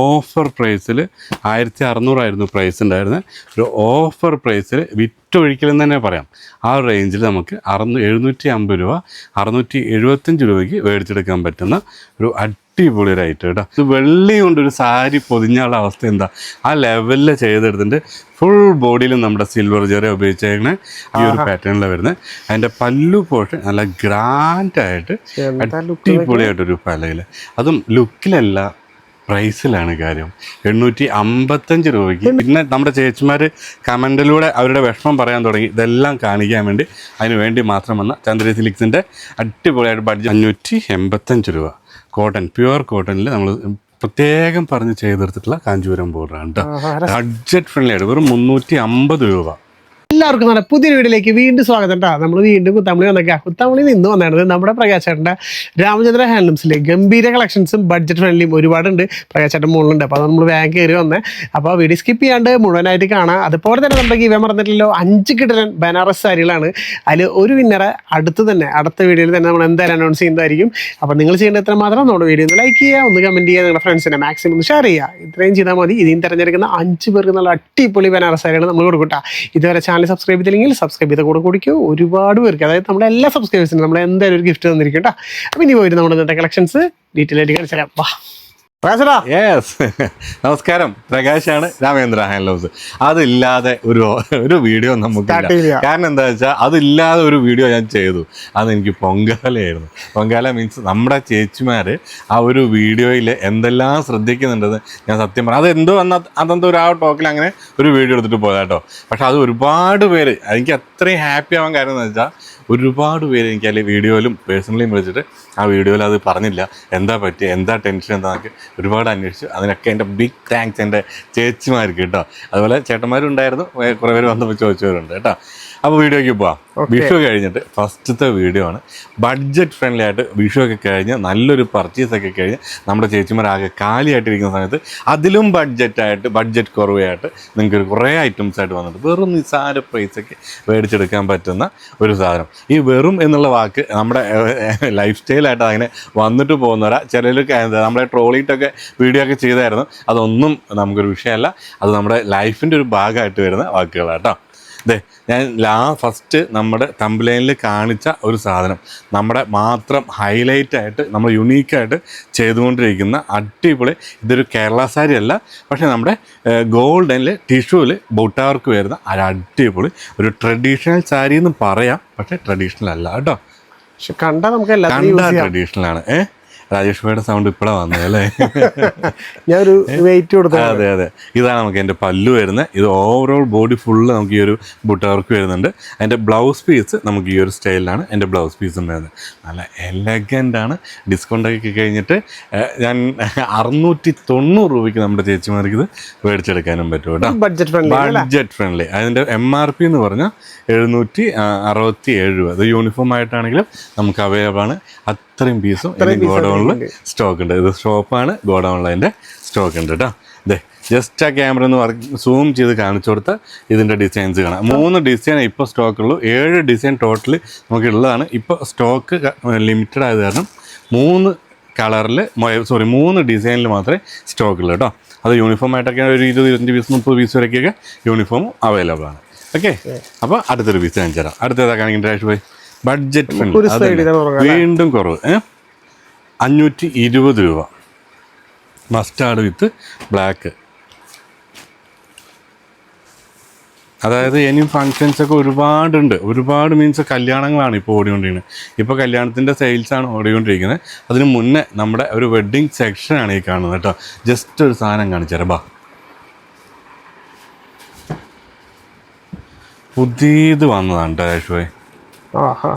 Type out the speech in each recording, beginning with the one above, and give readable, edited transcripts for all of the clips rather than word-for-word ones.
Offer പ്രൈസിൽ 1600 price ഉണ്ടായിരുന്നത്. ഒരു ഓഫർ പ്രൈസിൽ വിറ്റൊഴിക്കലെന്ന് തന്നെ പറയാം. ആ റേഞ്ചിൽ നമുക്ക് 750 രൂപ 675 രൂപയ്ക്ക് മേടിച്ചെടുക്കാൻ പറ്റുന്ന ഒരു അടിപൊളി ഒരു ഐറ്റം കേട്ടോ. ഇത് വെള്ളി കൊണ്ടൊരു സാരി പൊതിഞ്ഞുള്ള അവസ്ഥ എന്താ ആ ലെവലിൽ ചെയ്തെടുത്തിട്ട് ഫുൾ ബോഡിയിലും നമ്മുടെ സിൽവർ ജെറി ഉപയോഗിച്ചേക്കണ ഈ ഒരു പാറ്റേണിലാണ് വരുന്നത്. അതിൻ്റെ പല്ലു പോർഷൻ നല്ല ഗ്രാൻഡായിട്ട് അടിപൊളിയായിട്ടൊരു പലയിൽ, അതും ലുക്കിലല്ല പ്രൈസിലാണ് കാര്യം. 855 രൂപയ്ക്ക്. പിന്നെ നമ്മുടെ ചേച്ചിമാർ കമൻറ്റിലൂടെ അവരുടെ വിഷമം പറയാൻ തുടങ്ങി. ഇതെല്ലാം കാണിക്കാൻ വേണ്ടി അതിന് വേണ്ടി മാത്രം വന്ന ചന്ദ്ര സിൽക്സിൻ്റെ അടിപൊളിയായിട്ട് ബഡ്ജറ്റ് 585 രൂപ കോട്ടൺ, പ്യുവർ കോട്ടണിൽ നമ്മൾ പ്രത്യേകം പറഞ്ഞ് ചെയ്തെടുത്തിട്ടുള്ള കാഞ്ചീപുരം ബോർഡറാണ് കേട്ടോ. ബഡ്ജറ്റ് ഫ്രണ്ട്ലി ആയിട്ട് വെറും 350 രൂപ. എല്ലാവർക്കും നല്ല പുതിയൊരു വീഡിയോയിലേക്ക് വീണ്ടും സ്വാഗതം കേട്ടോ. നമ്മൾ വീണ്ടും കുത്താമ്പളി വന്നേക്കാം. കുത്താമ്പളിയിൽ നിന്ന് വന്നത് നമ്മുടെ പ്രകാശേട്ടൻ്റെ രാമചന്ദ്ര ഹാൻഡ്ലൂംസിലെ ഗംഭീര കളക്ഷൻസും ബഡ്ജറ്റ് ഫ്രണ്ട്ലിയും ഒരുപാടുണ്ട്. പ്രകാശേട്ടൻ മുകളിലുണ്ട്. അപ്പോൾ നമ്മൾ ബാങ്ക് കയറി വന്നേ. അപ്പോൾ വീഡിയോ സ്കിപ്പ് ചെയ്യാണ്ട് മുഴുവനായിട്ട് കാണാം. അതുപോലെ തന്നെ നമ്മുടെ ഇവ മറന്നിട്ടില്ലോ 5 കിടലൻ ബനാറസ് സാരികളാണ്. അതിൽ ഒരു വിന്നറെ അടുത്ത വീഡിയോയിൽ തന്നെ നമ്മൾ എന്തായാലും അനൗൺസ് ചെയ്യുന്നതായിരിക്കും. അപ്പോൾ നിങ്ങൾ ചെയ്യേണ്ട എത്ര മാത്രം നമ്മുടെ വീഡിയോ ഒന്ന് ലൈക്ക് ചെയ്യുക, ഒന്ന് കമൻറ്റ് ചെയ്യുക, നിങ്ങളുടെ ഫ്രണ്ട്സിനെ മാക്സിമം ഒന്ന് ഷെയർ ചെയ്യുക. ഇത്രയും ചെയ്താൽ മതി. ഇതിന് തിരഞ്ഞെടുക്കുന്ന 5 പേർക്ക് നല്ല അടിപൊളി ബനാറസ് സാരികൾ നമ്മൾ കൊടുക്കട്ടെ. ഇതുവരെ ചാനൽ സബ്സ്ക്രൈബ് ചെയ്തില്ലെങ്കിൽ സബ്സ്ക്രൈബ് ചെയ്ത കൂടെ കുടിക്കൂ. ഒരുപാട് പേർക്ക്, അതായത് നമ്മുടെ എല്ലാ സബ്സ്ക്രൈബേഴ്സിനും നമ്മൾ എന്തായാലും ഒരു ഗിഫ്റ്റ് തന്നിരിക്കും കേട്ടോ. അപ്പം ഇനി പോയിട്ട് നമ്മുടെ ഇന്നത്തെ കളക്ഷൻസ് ഡീറ്റെയിൽ ആയിട്ട് കാണിച്ചു തരാം. വാ നമസ്കാരം, പ്രകാശാണ്, രാമേന്ദ്ര ഹാൻഡ്ലൂംസ്. അതില്ലാതെ ഒരു വീഡിയോ നമുക്കില്ല. കാരണം എന്താ വെച്ചാൽ അതില്ലാതെ ഒരു വീഡിയോ ഞാൻ ചെയ്തു. അതെനിക്ക് പൊങ്കാലയായിരുന്നു. പൊങ്കാല മീൻസ് നമ്മുടെ ചേച്ചിമാർ ആ ഒരു വീഡിയോയിൽ എന്തെല്ലാം ശ്രദ്ധിക്കുന്നുണ്ടെന്ന് ഞാൻ സത്യം പറഞ്ഞു. അതെന്തോ ഒരു ആ ടോക്കിൽ അങ്ങനെ ഒരു വീഡിയോ എടുത്തിട്ട് പോയതാട്ടോ. പക്ഷെ അത് ഒരുപാട് പേര്, എനിക്ക് അത്രയും ഹാപ്പി ആവാൻ കാര്യം എന്ന് വെച്ചാൽ ഒരുപാട് പേര് എനിക്ക് അതിൽ വീഡിയോയിലും പേഴ്സണലിയും വിളിച്ചിട്ട് ആ വീഡിയോയിൽ അത് പറഞ്ഞില്ല, എന്താ പറ്റിയ, എന്താ ടെൻഷൻ, എന്താണെന്നൊക്കെ ഒരുപാട് അന്വേഷിച്ചു. അതിനൊക്കെ എൻ്റെ ബിഗ് താങ്ക്സ് എൻ്റെ ചേച്ചിമാർക്ക് കേട്ടോ. അതുപോലെ ചേട്ടന്മാരും ഉണ്ടായിരുന്നു, കുറേ പേര് വന്നപ്പോൾ ചോദിച്ചവരുണ്ട് കേട്ടോ. അപ്പോൾ വീഡിയോയ്ക്ക് പോവാം. വിഷു കഴിഞ്ഞിട്ട് ഫസ്റ്റത്തെ വീഡിയോ ആണ്. ബഡ്ജറ്റ് ഫ്രണ്ട്ലി ആയിട്ട് വിഷു ഒക്കെ കഴിഞ്ഞ് നല്ലൊരു പർച്ചേസൊക്കെ കഴിഞ്ഞ് നമ്മുടെ ചേച്ചിമാരാകെ കാലിയായിട്ടിരിക്കുന്ന സമയത്ത് അതിലും ബഡ്ജറ്റ് കുറവായിട്ട് നിങ്ങൾക്ക് കുറേ ഐറ്റംസ് ആയിട്ട് വന്നിട്ട് വെറും നിസ്സാര പ്രൈസൊക്കെ മേടിച്ചെടുക്കാൻ പറ്റുന്ന ഒരു സാധനം. ഈ വെറും എന്നുള്ള വാക്ക് നമ്മുടെ ലൈഫ് സ്റ്റൈലായിട്ട് അങ്ങനെ വന്നിട്ട് പോകുന്നവരാ. ചിലർക്ക് നമ്മളെ ട്രോളിയിട്ടൊക്കെ വീഡിയോ ഒക്കെ ചെയ്തായിരുന്നു. അതൊന്നും നമുക്കൊരു വിഷയമല്ല. അത് നമ്മുടെ ലൈഫിൻ്റെ ഒരു ഭാഗമായിട്ട് വരുന്ന വാക്കുകളാട്ടോ. ഞാൻ ഫസ്റ്റ് നമ്മുടെ തംബ്നെയിലിൽ കാണിച്ച ഒരു സാധനം നമ്മുടെ മാത്രം ഹൈലൈറ്റായിട്ട് നമ്മൾ യുണീക്കായിട്ട് ചെയ്തുകൊണ്ടിരിക്കുന്ന അടിപൊളി, ഇതൊരു കേരള സാരി അല്ല, പക്ഷേ നമ്മുടെ ഗോൾഡനിൽ ടിഷ്യൂവിൽ ബുട്ടാവർക്ക് വരുന്ന അടിപൊളി ഒരു ട്രഡീഷണൽ സാരി എന്ന് പറയാം. പക്ഷേ ട്രഡീഷണൽ അല്ല കേട്ടോ. പക്ഷെ കണ്ടാൽ ട്രഡീഷണൽ ആണ്. രാജേഷ് ഭായിയുടെ സൗണ്ട് ഇപ്പോഴാണ് വന്നത് അല്ലേ? ഞാനൊരു വെയിറ്റ് കൊടുത്തു. അതെ, ഇതാണ് നമുക്ക് എൻ്റെ പല്ലു വരുന്നത്. ഇത് ഓവറോൾ ബോഡി ഫുള്ള് നമുക്ക് ഈ ഒരു ബുട്ടവർക്ക് വരുന്നുണ്ട്. അതിൻ്റെ ബ്ലൗസ് പീസ് നമുക്ക് ഈ ഒരു സ്റ്റൈലിലാണ് എൻ്റെ ബ്ലൗസ് പീസും വരുന്നത്. നല്ല എലഗൻ്റാണ്. ഡിസ്കൗണ്ടൊക്കെ കഴിഞ്ഞിട്ട് ഞാൻ 690 രൂപയ്ക്ക് നമ്മുടെ ചേച്ചിമാർക്ക് ഇത് മേടിച്ചെടുക്കാനും പറ്റും കേട്ടോ. Budget friendly. അതിൻ്റെ MRP എന്ന് പറഞ്ഞാൽ 767 രൂപ. ഇത് യൂണിഫോം ആയിട്ടാണെങ്കിലും നമുക്ക് അവൈലബിൾ ആണ്. അത്രയും പീസും ഗോഡൗണിൽ സ്റ്റോക്ക് ഉണ്ട്. ഇത് ഷോപ്പാണ്, ഗോഡൗണിൽ അതിൻ്റെ സ്റ്റോക്ക് ഉണ്ട് കേട്ടോ. ജസ്റ്റ് ആ ക്യാമറ ഒന്ന് സൂം ചെയ്ത് കാണിച്ചു കൊടുത്താൽ ഇതിൻ്റെ ഡിസൈൻസ് കാണാം. 3 ഡിസൈൻ ഇപ്പോൾ സ്റ്റോക്കുള്ളൂ. 7 ഡിസൈൻ ടോട്ടൽ നമുക്ക് ഉള്ളതാണ്. ഇപ്പോൾ സ്റ്റോക്ക് ലിമിറ്റഡ് ആയത് കാരണം 3 കളറിൽ 3 ഡിസൈനിൽ മാത്രമേ സ്റ്റോക്കുള്ളൂ കേട്ടോ. അത് യൂണിഫോം ആയിട്ടൊക്കെ ഒരു 20-25 പീസ് 30 പീസ് വരെയൊക്കെ യൂണിഫോം അവൈലബിൾ ആണ്. ഓക്കെ, അപ്പോൾ അടുത്തൊരു പീസ് കാണിച്ചു തരാം. അടുത്തേതാ കാണിക്കേണ്ട രാജ് ഭായ്? ബഡ്ജറ്റ് വീണ്ടും കുറവ്, 520 രൂപ. മസ്റ്റാർഡ് വിത്ത് ബ്ലാക്ക്. അതായത് ഇനിയും ഫങ്ഷൻസൊക്കെ ഒരുപാട് മീൻസ് കല്യാണങ്ങളാണ് ഇപ്പോൾ ഓടിക്കൊണ്ടിരിക്കുന്നത്. ഇപ്പോൾ കല്യാണത്തിൻ്റെ സെയിൽസാണ് ഓടിക്കൊണ്ടിരിക്കുന്നത്. അതിന് മുന്നേ നമ്മുടെ ഒരു വെഡ്ഡിങ് സെക്ഷനാണ് ഈ കാണുന്നത് കേട്ടോ. ജസ്റ്റ് ഒരു സാധനം കാണിച്ചു തരാം. പുതിയത് വന്നതാണ് കേട്ടോ രാജേഷ് ഭായ്.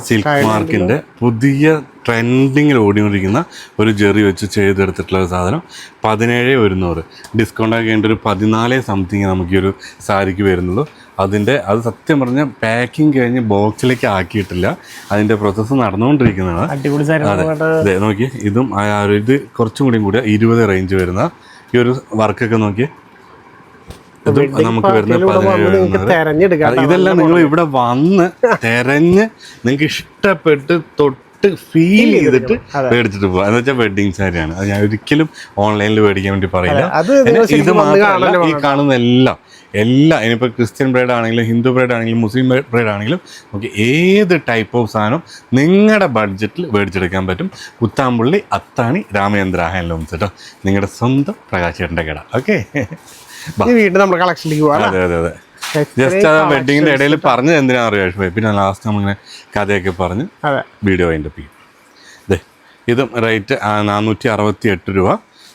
സിൽക്ക് മാർക്കിൻ്റെ പുതിയ ട്രെൻഡിങ്ങിൽ ഓടിക്കൊണ്ടിരിക്കുന്ന ഒരു ജെറി വെച്ച് ചെയ്തെടുത്തിട്ടുള്ള ഒരു സാധനം. 17,100. ഡിസ്കൗണ്ടൊക്കെ കഴിഞ്ഞിട്ട് ഒരു 14 സംതിങ് നമുക്ക് ഈ ഒരു സാരിക്ക് വരുന്നുള്ളൂ. അത് സത്യം പറഞ്ഞാൽ പാക്കിങ് കഴിഞ്ഞ് ബോക്സിലേക്ക് ആക്കിയിട്ടില്ല. അതിൻ്റെ പ്രോസസ്സ് നടന്നുകൊണ്ടിരിക്കുന്നതാണ്. അതെ, നോക്കി ഇതും ഇത് കുറച്ചും കൂടി 20 റേഞ്ച് വരുന്ന ഈ ഒരു വർക്കൊക്കെ നോക്കി. നമുക്ക് വരുന്ന 17,100. ഇതെല്ലാം നിങ്ങൾ ഇവിടെ വന്ന് തിരഞ്ഞ് നിങ്ങൾക്ക് ഇഷ്ടപ്പെട്ട് തൊട്ട് തൊട്ട് ഫീൽ ചെയ്തിട്ട് മേടിച്ചിട്ട് പോകാം. എന്ന് വെച്ചാൽ വെഡിങ് സാരിയാണ്. അത് ഞാൻ ഒരിക്കലും ഓൺലൈനിൽ മേടിക്കാൻ വേണ്ടി പറയില്ല. ഇത് മാത്രമല്ല, ഈ കാണുന്ന എല്ലാം ഇനിയിപ്പോൾ ക്രിസ്ത്യൻ ബ്രൈഡ് ആണെങ്കിലും ഹിന്ദു ബ്രൈഡ് ആണെങ്കിലും മുസ്ലിം ബ്രൈഡ് ആണെങ്കിലും നമുക്ക് ഏത് ടൈപ്പ് ഓഫ് സാധനം നിങ്ങളുടെ ബഡ്ജറ്റിൽ മേടിച്ചെടുക്കാൻ പറ്റും. കുത്താമ്പുള്ളി അത്താണി രാമചന്ദ്ര ഹാൻഡ്ലൂംസ് കേട്ടോ, നിങ്ങളുടെ സ്വന്തം പ്രകാശേട്ടൻ്റെ കട. ഓക്കെ, വീണ്ടും നമ്മുടെ കളക്ഷനിലേക്ക് പോകാം. അതെ അതെ അതെ. ജസ്റ്റ് അത് വെഡിങ്ങിന്റെ ഇടയിൽ പറഞ്ഞത് എന്തിനാ അറിയാം, പിന്നെ ലാസ്റ്റ് നമ്മളിങ്ങനെ കഥയൊക്കെ പറഞ്ഞ് വീഡിയോ അതിൻ്റെ ചെയ്യും. ഇതും റേറ്റ് 468 രൂപ.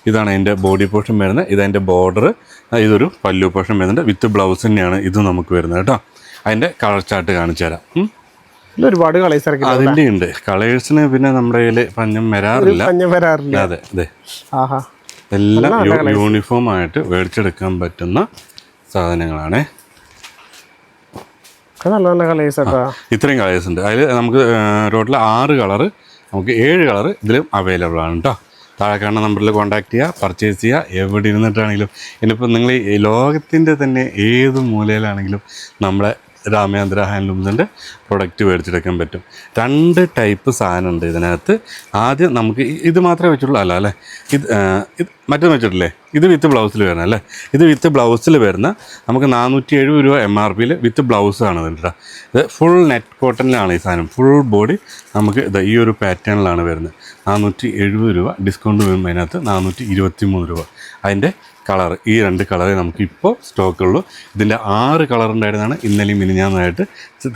ഇതാണ് അതിൻ്റെ ബോഡി പോർഷൻ വരുന്നത്. ഇതതിൻ്റെ ബോർഡർ, ഇതൊരു പല്ലു പോർഷൻ വരുന്നുണ്ട്. വിത്ത് ബ്ലൗസ് തന്നെയാണ് ഇത് നമുക്ക് വരുന്നത് കേട്ടോ. അതിൻ്റെ കളർ ചാർട്ട് കാണിച്ചു തരാം. ഒരുപാട് കളേഴ്സ് അതിൻ്റെ ഉണ്ട് കളേഴ്സിന്. പിന്നെ നമ്മുടെ കയ്യിൽ പഞ്ഞം വരാറില്ല. അതെ അതെ, എല്ലാം യൂണിഫോം ആയിട്ട് മേടിച്ചെടുക്കാൻ പറ്റുന്ന സാധനങ്ങളാണ്. ഇത്രയും കളേഴ്സ് ഉണ്ട്. അതിൽ നമുക്ക് ടോട്ടൽ 6 കളറ്, നമുക്ക് 7 കളറ് ഇതിലും അവൈലബിൾ ആണ് കേട്ടോ. താഴെ കാണുന്ന നമ്പറിൽ കോൺടാക്ട് ചെയ്യുക, പർച്ചേസ് ചെയ്യുക. എവിടെ ഇരുന്നിട്ടാണെങ്കിലും, ഇനിയിപ്പോൾ നിങ്ങൾ ഈ ലോകത്തിൻ്റെ തന്നെ ഏത് മൂലയിലാണെങ്കിലും നമ്മളെ രാമചന്ദ്ര ഹാൻഡ്ലൂംസിൻ്റെ പ്രൊഡക്റ്റ് മേടിച്ചെടുക്കാൻ പറ്റും. 2 ടൈപ്പ് സാധനമുണ്ട് ഇതിനകത്ത്. ആദ്യം നമുക്ക് ഇത് മാത്രമേ വെച്ചിട്ടുള്ളൂ, അല്ലേ? ഇത് മറ്റൊന്ന് വെച്ചിട്ടില്ലേ? ഇത് വിത്ത് ബ്ലൗസിൽ വരുന്ന അല്ലേ? ഇത് വിത്ത് ബ്ലൗസിൽ വരുന്ന നമുക്ക് 470 രൂപ MRP വിത്ത് ബ്ലൗസാണ് ഇതിൻ്റെ. ഇത് ഫുൾ നെറ്റ് കോട്ടണിലാണ് ഈ സാധനം. ഫുൾ ബോഡി നമുക്ക് ഇത് ഈ ഒരു പാറ്റേണിലാണ് വരുന്നത്. 470 രൂപ. ഡിസ്കൗണ്ട് വരുമ്പോൾ അതിനകത്ത് 423 രൂപ. അതിൻ്റെ കളർ, ഈ 2 കളറേ നമുക്കിപ്പോൾ സ്റ്റോക്കുള്ളൂ. ഇതിൻ്റെ 6 കളർ ഉണ്ടായിരുന്നതാണ്, ഇന്നലെയും മിനിഞ്ഞാന്നായിട്ട്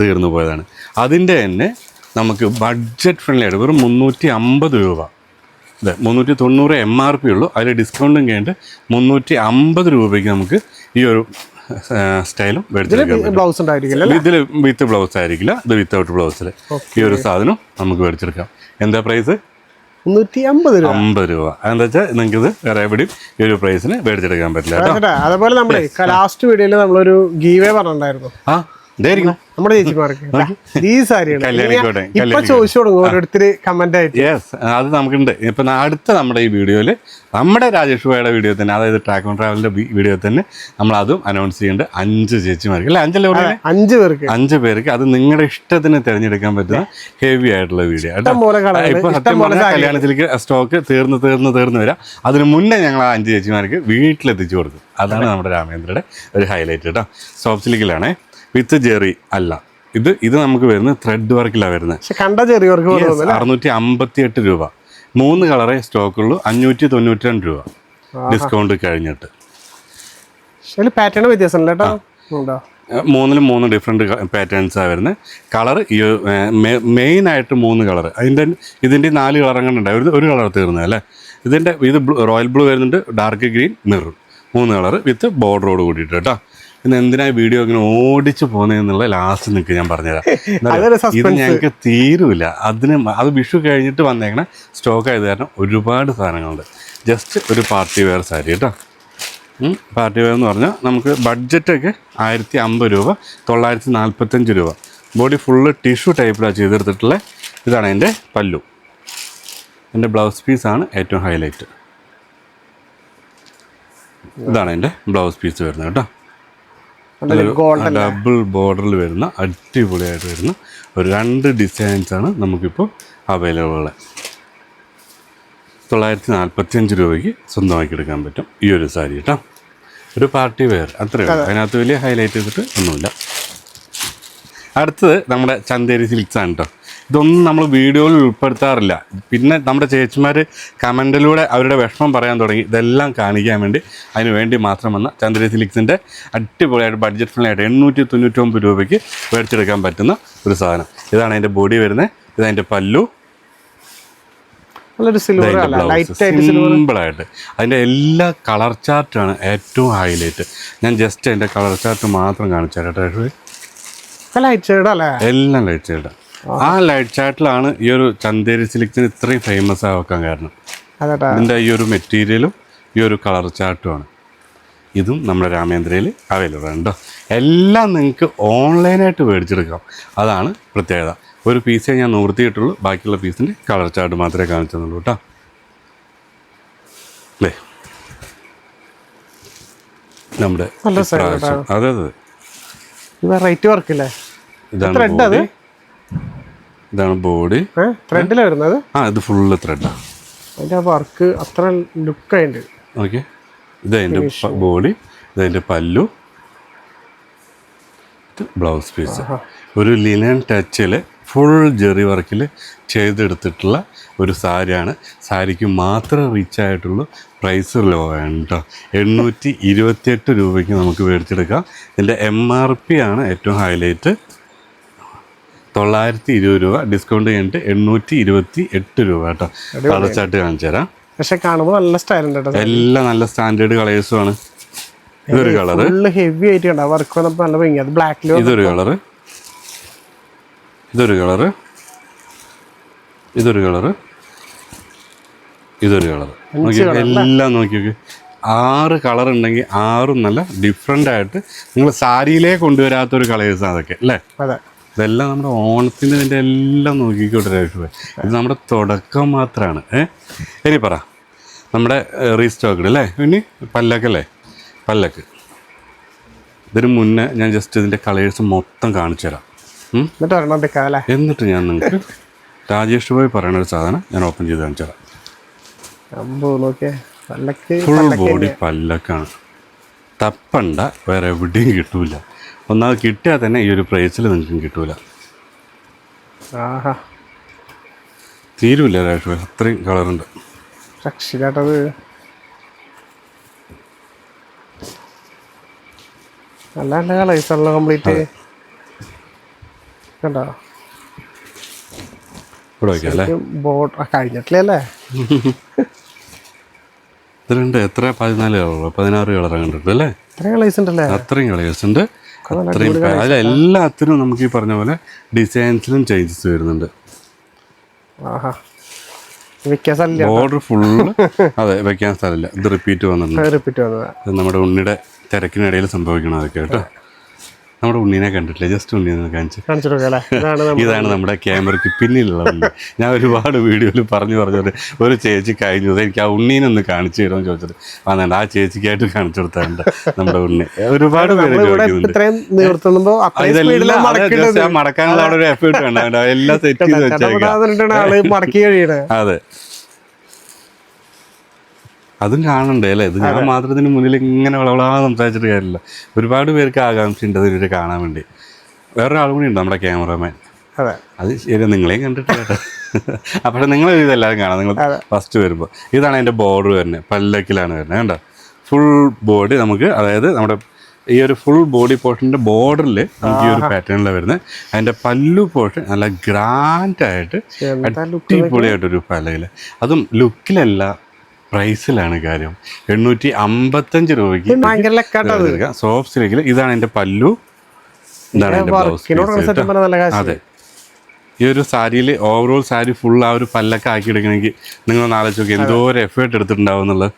തീർന്നു പോയതാണ്. അതിൻ്റെ തന്നെ നമുക്ക് ബഡ്ജറ്റ് ഫ്രണ്ട്ലി ആയിട്ട് വെറും 350 രൂപ. അതെ, 390 MRP ഉള്ളൂ. അതിൽ ഡിസ്കൗണ്ടും കഴിഞ്ഞിട്ട് 350 രൂപയ്ക്ക് നമുക്ക് ഈ ഒരു സ്റ്റൈലും മേടിച്ചെടുക്കാം. ഇതിൽ വിത്ത് ബ്ലൗസ് ആയിരിക്കില്ല, ഇത് വിത്തൗട്ട് ബ്ലൗസിൽ ഈ ഒരു സാധനം നമുക്ക് മേടിച്ചെടുക്കാം. എന്താ പ്രൈസ്? 350 രൂപ. അതെന്താ വെച്ചാൽ നിങ്ങൾക്ക് ഇത് വേറെ എവിടെയും ഈ ഒരു പ്രൈസിന് മേടിച്ചെടുക്കാൻ പറ്റില്ല. അതുപോലെ നമ്മളെ ലാസ്റ്റ് വീഡിയോയിൽ നമ്മളൊരു ഗീവേ പറഞ്ഞിട്ടുണ്ടായിരുന്നു. നമ്മുടെ ചേച്ചിമാർക്ക് ഈ സാരിയാണ് ഇപ്പൊ ചോദിച്ചു തുടങ്ങും ഓരോരുത്തർ കമന്റ് ആയിട്ട്. യെസ്, അത് നമുക്കുണ്ട്. ഇപ്പൊ അടുത്ത നമ്മുടെ ഈ വീഡിയോയിൽ, നമ്മുടെ രാജേഷ് ഭായിയുടെ വീഡിയോ തന്നെ, അതായത് ട്രാക്ക് ഓൺ ട്രാവലിന്റെ വീഡിയോ തന്നെ നമ്മൾ അതും അനൗൺസ് ചെയ്യുന്നുണ്ട്. 5 ചേച്ചിമാർക്ക് അല്ലെ, 5 പേർക്ക് അത് നിങ്ങളുടെ ഇഷ്ടത്തിന് തിരഞ്ഞെടുക്കാൻ പറ്റുന്ന ഹെവി ആയിട്ടുള്ള വീഡിയോ. ഇപ്പൊ സത്യം പറഞ്ഞാൽ കല്യാണത്തിലേക്ക് സ്റ്റോക്ക് തീർന്ന് വരാം. അതിന് മുന്നേ ഞങ്ങൾ ആ 5 ചേച്ചിമാർക്ക് വീട്ടിലെത്തിച്ചു കൊടുക്കും. അതാണ് നമ്മുടെ രാമേന്ദ്രയുടെ ഒരു ഹൈലൈറ്റ് കേട്ടോ. സോഫ്റ്റ് സിൽക്കിലാണേ, വിത്ത് ജെറി അല്ല. ഇത് നമുക്ക് വരുന്നത് ത്രെഡ് വർക്കിലാണ് വരുന്നത്. 658 രൂപ. 3 കളറേ സ്റ്റോക്കുള്ളൂ. 592 രൂപ ഡിസ്കൗണ്ട് കഴിഞ്ഞിട്ട്. പാറ്റേൺ വ്യത്യാസം 3ലും 3 ഡിഫറെൻറ്റ് പാറ്റേൺസാണ് വരുന്നത്. കളർ ഈ മെയിനായിട്ട് 3 കളർ. ഇതിൻ്റെ 4 കളർ അങ്ങനെ ഉണ്ടാവും. ഒരു കളർ തീർന്നത് അല്ലേ? ഇത് റോയൽ ബ്ലൂ വരുന്നുണ്ട്, dark green, mirror. 3 colour with ബോർഡറോട് കൂടിയിട്ട് കേട്ടോ. പിന്നെ എന്തിനാ വീഡിയോ ഇങ്ങനെ ഓടിച്ചു പോകുന്നതെന്നുള്ള ലാസ്റ്റ് നിങ്ങൾക്ക് ഞാൻ പറഞ്ഞുതരാം. ഇത് ഞങ്ങൾക്ക് തീരുമില്ല. അത് വിഷു കഴിഞ്ഞിട്ട് വന്നേക്കണ സ്റ്റോക്ക് ആയത് കാരണം ഒരുപാട് സാധനങ്ങളുണ്ട്. ജസ്റ്റ് ഒരു പാർട്ടി വെയർ സാരി കേട്ടോ. പാർട്ടി വെയർ എന്ന് പറഞ്ഞാൽ നമുക്ക് ബഡ്ജറ്റൊക്കെ 1050 രൂപ, 945 രൂപ. ബോഡി ഫുള്ള് ടിഷ്യൂ ടൈപ്പിലാണ് ചെയ്തെടുത്തിട്ടുള്ളത്. ഇതാണ് എൻ്റെ പല്ലു. എൻ്റെ ബ്ലൗസ് പീസാണ് ഏറ്റവും ഹൈലൈറ്റ്. ഇതാണ് എൻ്റെ ബ്ലൗസ് പീസ് വരുന്നത് കേട്ടോ. ഡബിൾ ബോർഡറിൽ വരുന്ന അടിപൊളിയായിട്ട് വരുന്ന ഒരു 2 ഡിസൈൻസാണ് നമുക്കിപ്പോൾ അവൈലബിൾ ഉള്ളത്. 945 രൂപയ്ക്ക് സ്വന്തമാക്കി എടുക്കാൻ പറ്റും ഈ ഒരു സാരി കേട്ടോ. ഒരു പാർട്ടി വെയർ അത്രയും. അതിനകത്ത് വലിയ ഹൈലൈറ്റ് ചെയ്തിട്ട് ഒന്നുമില്ല. അടുത്തത് നമ്മുടെ ചന്തേരി സിൽക്സ് ആണ് കേട്ടോ. ഇതൊന്നും നമ്മൾ വീഡിയോയിൽ ഉൾപ്പെടുത്താറില്ല. പിന്നെ നമ്മുടെ ചേച്ചിമാർ കമൻറ്റിലൂടെ അവരുടെ വിഷമം പറയാൻ തുടങ്ങി. ഇതെല്ലാം കാണിക്കാൻ വേണ്ടി, അതിന് വേണ്ടി മാത്രം വന്ന ചന്തേരി സിൽക്സിൻ്റെ അടിപൊളിയായിട്ട് ബഡ്ജറ്റ് ഫ്രണ്ട്ലി ആയിട്ട് 899 രൂപയ്ക്ക് മേടിച്ചെടുക്കാൻ പറ്റുന്ന ഒരു സാധനം. ഇതാണ് അതിൻ്റെ ബോഡി വരുന്നത്. ഇതതിൻ്റെ പല്ലു, സിമ്പിളായിട്ട്. അതിൻ്റെ എല്ലാ കളർ ചാർട്ടാണ് ഏറ്റവും ഹൈലൈറ്റ്. ഞാൻ ജസ്റ്റ് അതിൻ്റെ കളർ ചാർട്ട് മാത്രം കാണിച്ചു തരാം. എല്ലാം ലൈറ്റ് ഷെയ്ഡ്. ആ ലൈറ്റ് ചാർട്ടിലാണ് ഈ ഒരു ചന്തേരി സിൽക്സിന് ഇത്രയും ഫേമസ് ആക്കാൻ കാരണം. ഇതിൻ്റെ ഈ ഒരു മെറ്റീരിയലും ഈ ഒരു കളർ ചാർട്ടുമാണ്. ഇതും നമ്മുടെ രാമേന്ദ്രയിൽ അവൈലബിൾ ആണ് കേട്ടോ. എല്ലാം നിങ്ങൾക്ക് ഓൺലൈനായിട്ട് മേടിച്ചെടുക്കാം. അതാണ് പ്രത്യേകത. ഒരു പീസേ ഞാൻ നിർത്തിയിട്ടുള്ളൂ. ബാക്കിയുള്ള പീസിൻ്റെ കളർ ചാർട്ട് മാത്രമേ കാണിച്ചു തന്നുള്ളൂ കേട്ടോ. അല്ലേ, നമ്മുടെ അതെ വെറൈറ്റി വർക്കില്ലേ? ഇതാണ് ഇതാണ് ബോഡി. ത്രെഡിലാണ് വരുന്നത്. ഇത് ഫുള്ള് ത്രെഡാണ്. അതിൻ്റെ വർക്ക് അത്ര ലുക്കായിട്ട്. ഓക്കെ, ഇതതിൻ്റെ ബോഡി, ഇതതിൻ്റെ പല്ലു, ബ്ലൗസ് പീസ്. ഒരു ലിനൻ ടച്ചിൽ ഫുൾ ജെറി വർക്കിൽ ചെയ്തെടുത്തിട്ടുള്ള ഒരു സാരിയാണ്. സാരിക്ക് മാത്രം റീച്ച് ആയിട്ടുള്ളൂ. പ്രൈസ് ലോ ആണ് കേട്ടോ. 828 രൂപയ്ക്ക് നമുക്ക് മേടിച്ചെടുക്കാം. ഇതിൻ്റെ MRP ആണ് ഏറ്റവും ഹൈലൈറ്റ്. 920 രൂപ ഡിസ്കൗണ്ട് കഴിഞ്ഞിട്ട് 828 രൂപ കേട്ടോ. കളർ ചാർട്ട് കാണിച്ചു തരാം. പക്ഷെ കാണുമ്പോൾ നല്ല സ്റ്റൈലുണ്ട് കേട്ടോ. എല്ലാം നല്ല സ്റ്റാൻഡേർഡ് കളേഴ്സും ആണ്. ഇതൊരു കളറ്, ഹെവി ആയിട്ട് കണ്ടോ വർക്ക് വന്നപ്പോൾ നല്ല ഭംഗി. അത് ബ്ലാക്കിൽ ഇതൊരു കളറ്, ഇതൊരു കളറ്, ഇതൊരു കളറ്, ഇതൊരു കളറ്. എല്ലാം നോക്കി നോക്കി. 6 കളർ ഉണ്ടെങ്കിൽ 6ഉം നല്ല ഡിഫറെൻ്റ് ആയിട്ട് നിങ്ങൾ സാരിയിലേക്ക് കൊണ്ടുവരാത്തൊരു കളേഴ്സാണ് അതൊക്കെ അല്ലേ. ഇതെല്ലാം നമ്മുടെ ഓണത്തിൻ്റെ ഇതിൻ്റെ എല്ലാം നോക്കിക്കോട്ടെ രാഷ്ട്രീയ. ഇത് നമ്മുടെ തുടക്കം മാത്രമാണ്. ഇനി പറ, നമ്മുടെ റീസ്റ്റോക്ക്ഡ് അല്ലേ ഇനി പല്ലക്കല്ലേ, പല്ലക്ക്. ഇതിന് മുന്നേ ഞാൻ ജസ്റ്റ് ഇതിൻ്റെ കളേഴ്സ് മൊത്തം കാണിച്ചു തരാം. എന്നിട്ട് ഞാൻ നിങ്ങൾക്ക് രാജേഷ് ഭായി പറയുന്ന ഒരു സാധനം ഞാൻ ഓപ്പൺ ചെയ്ത് കാണിച്ചു തരാം. Full body പല്ലക്കാണ്. തപ്പണ്ട, വേറെ എവിടെയും കിട്ടൂല. ഒന്നാമത് കിട്ടിയാൽ തന്നെ ഈ ഒരു പ്രൈസിൽ നിങ്ങൾക്കും കിട്ടൂല. തീരൂല രാജേഷ് ഭായി, അത്രയും കളറുണ്ട്. നല്ല നല്ല കളേഴ്സാണല്ലോ കംപ്ലീറ്റ്. കണ്ടോ ഇവിടെ വയ്ക്കാം അല്ലേ. കഴിഞ്ഞിട്ടില്ലേ ഇതിലുണ്ട് എത്ര 14 കളറോ 16 കളറാണ് കണ്ടിട്ട് അല്ലേ. അത്രയും കളേഴ്സ് ഉണ്ട്. അത്രയും അതിലെല്ലാത്തിനും നമുക്ക് ഈ പറഞ്ഞ പോലെ ഡിസൈൻസിലും ചേഞ്ചസ് വരുന്നുണ്ട്. ബോർഡർ ഫുള്ള് അതെ വെക്കാൻ സ്ഥലമില്ല. ഇത് റിപ്പീറ്റ് വന്നിട്ടുണ്ട്. നമ്മുടെ ഉണ്ണിയുടെ തിരക്കിനിടയിൽ സംഭവിക്കണം അതൊക്കെ കേട്ടോ. നമ്മുടെ ഉണ്ണീനെ കണ്ടിട്ടില്ല, ജസ്റ്റ് ഉണ്ണീനെ കാണിച്ചു. ഇതാണ് നമ്മുടെ ക്യാമറയ്ക്ക് പിന്നിലുള്ള ഉണ്ണി. ഞാൻ ഒരുപാട് വീഡിയോയിൽ പറഞ്ഞു ഒരു ചേച്ചി കഴിഞ്ഞു എനിക്ക് ആ ഉണ്ണീനൊന്ന് കാണിച്ചു തരുമെന്ന് ചോദിച്ചത്. വന്നിട്ട് ആ ചേച്ചിക്കായിട്ട് കാണിച്ചു കൊടുത്താണ്ട് നമ്മുടെ ഉണ്ണി. ഒരുപാട് പേര് ചോദിക്കുന്നുണ്ട്. ഇതെല്ലാം മടക്കാനുള്ള അവിടെ ഒരു എഫേർട്ട് വേണ്ട, എല്ലാം സെറ്റ് ചെയ്ത് വെച്ചേക്കാം. അതെ, അതും കാണണ്ടേ അല്ലേ. ഇത് ഞാൻ മാത്രത്തിന് മുന്നിൽ ഇങ്ങനെ വളവളാ സംസാരിച്ചിട്ട് കാര്യമില്ല. ഒരുപാട് പേർക്ക് ആകാംക്ഷയുണ്ട് ഇതിലൂടെ കാണാൻ വേണ്ടി. വേറൊരാൾ കൂടി ഉണ്ട് നമ്മുടെ ക്യാമറമാൻ. അത് ശരി, നിങ്ങളെയും കണ്ടിട്ട് കേട്ടോ. അപ്പോൾ നിങ്ങൾ ഇതെല്ലാവരും കാണാം. നിങ്ങൾ ഫസ്റ്റ് വരുമ്പോൾ ഇതാണ് അതിൻ്റെ ബോർഡർ വരുന്നത്. പല്ലക്കിലാണ് വരുന്നത് കണ്ടോ. ഫുൾ ബോഡി നമുക്ക്, അതായത് നമ്മുടെ ഈ ഒരു ഫുൾ ബോഡി പോർഷൻ്റെ ബോർഡറിൽ നമുക്ക് ഈ ഒരു പാറ്റേണിലാണ് വരുന്നത്. അതിൻ്റെ പല്ലു പോർഷൻ നല്ല ഗ്രാൻഡായിട്ട് അടിപൊളിയായിട്ടൊരു പല്ലയിൽ, അതും ലുക്കിലല്ല പ്രൈസിലാണ് കാര്യം. 855 രൂപയ്ക്ക് സോഫ്റ്റ് സിൽക്കിൽ. ഇതാണ് എൻ്റെ പല്ലു, ഇതാണ് എൻ്റെ ബ്ലൗസ്. അതെ, ഈ ഒരു സാരിയിൽ ഓവറോൾ സാരി ഫുൾ ആ ഒരു പല്ലൊക്കെ ആക്കി എടുക്കണമെങ്കിൽ നിങ്ങളൊന്ന് ആലോചിച്ച് നോക്കി എന്തോ ഒരു എഫേർട്ട് എടുത്തിട്ടുണ്ടാവും എന്നുള്ളത്.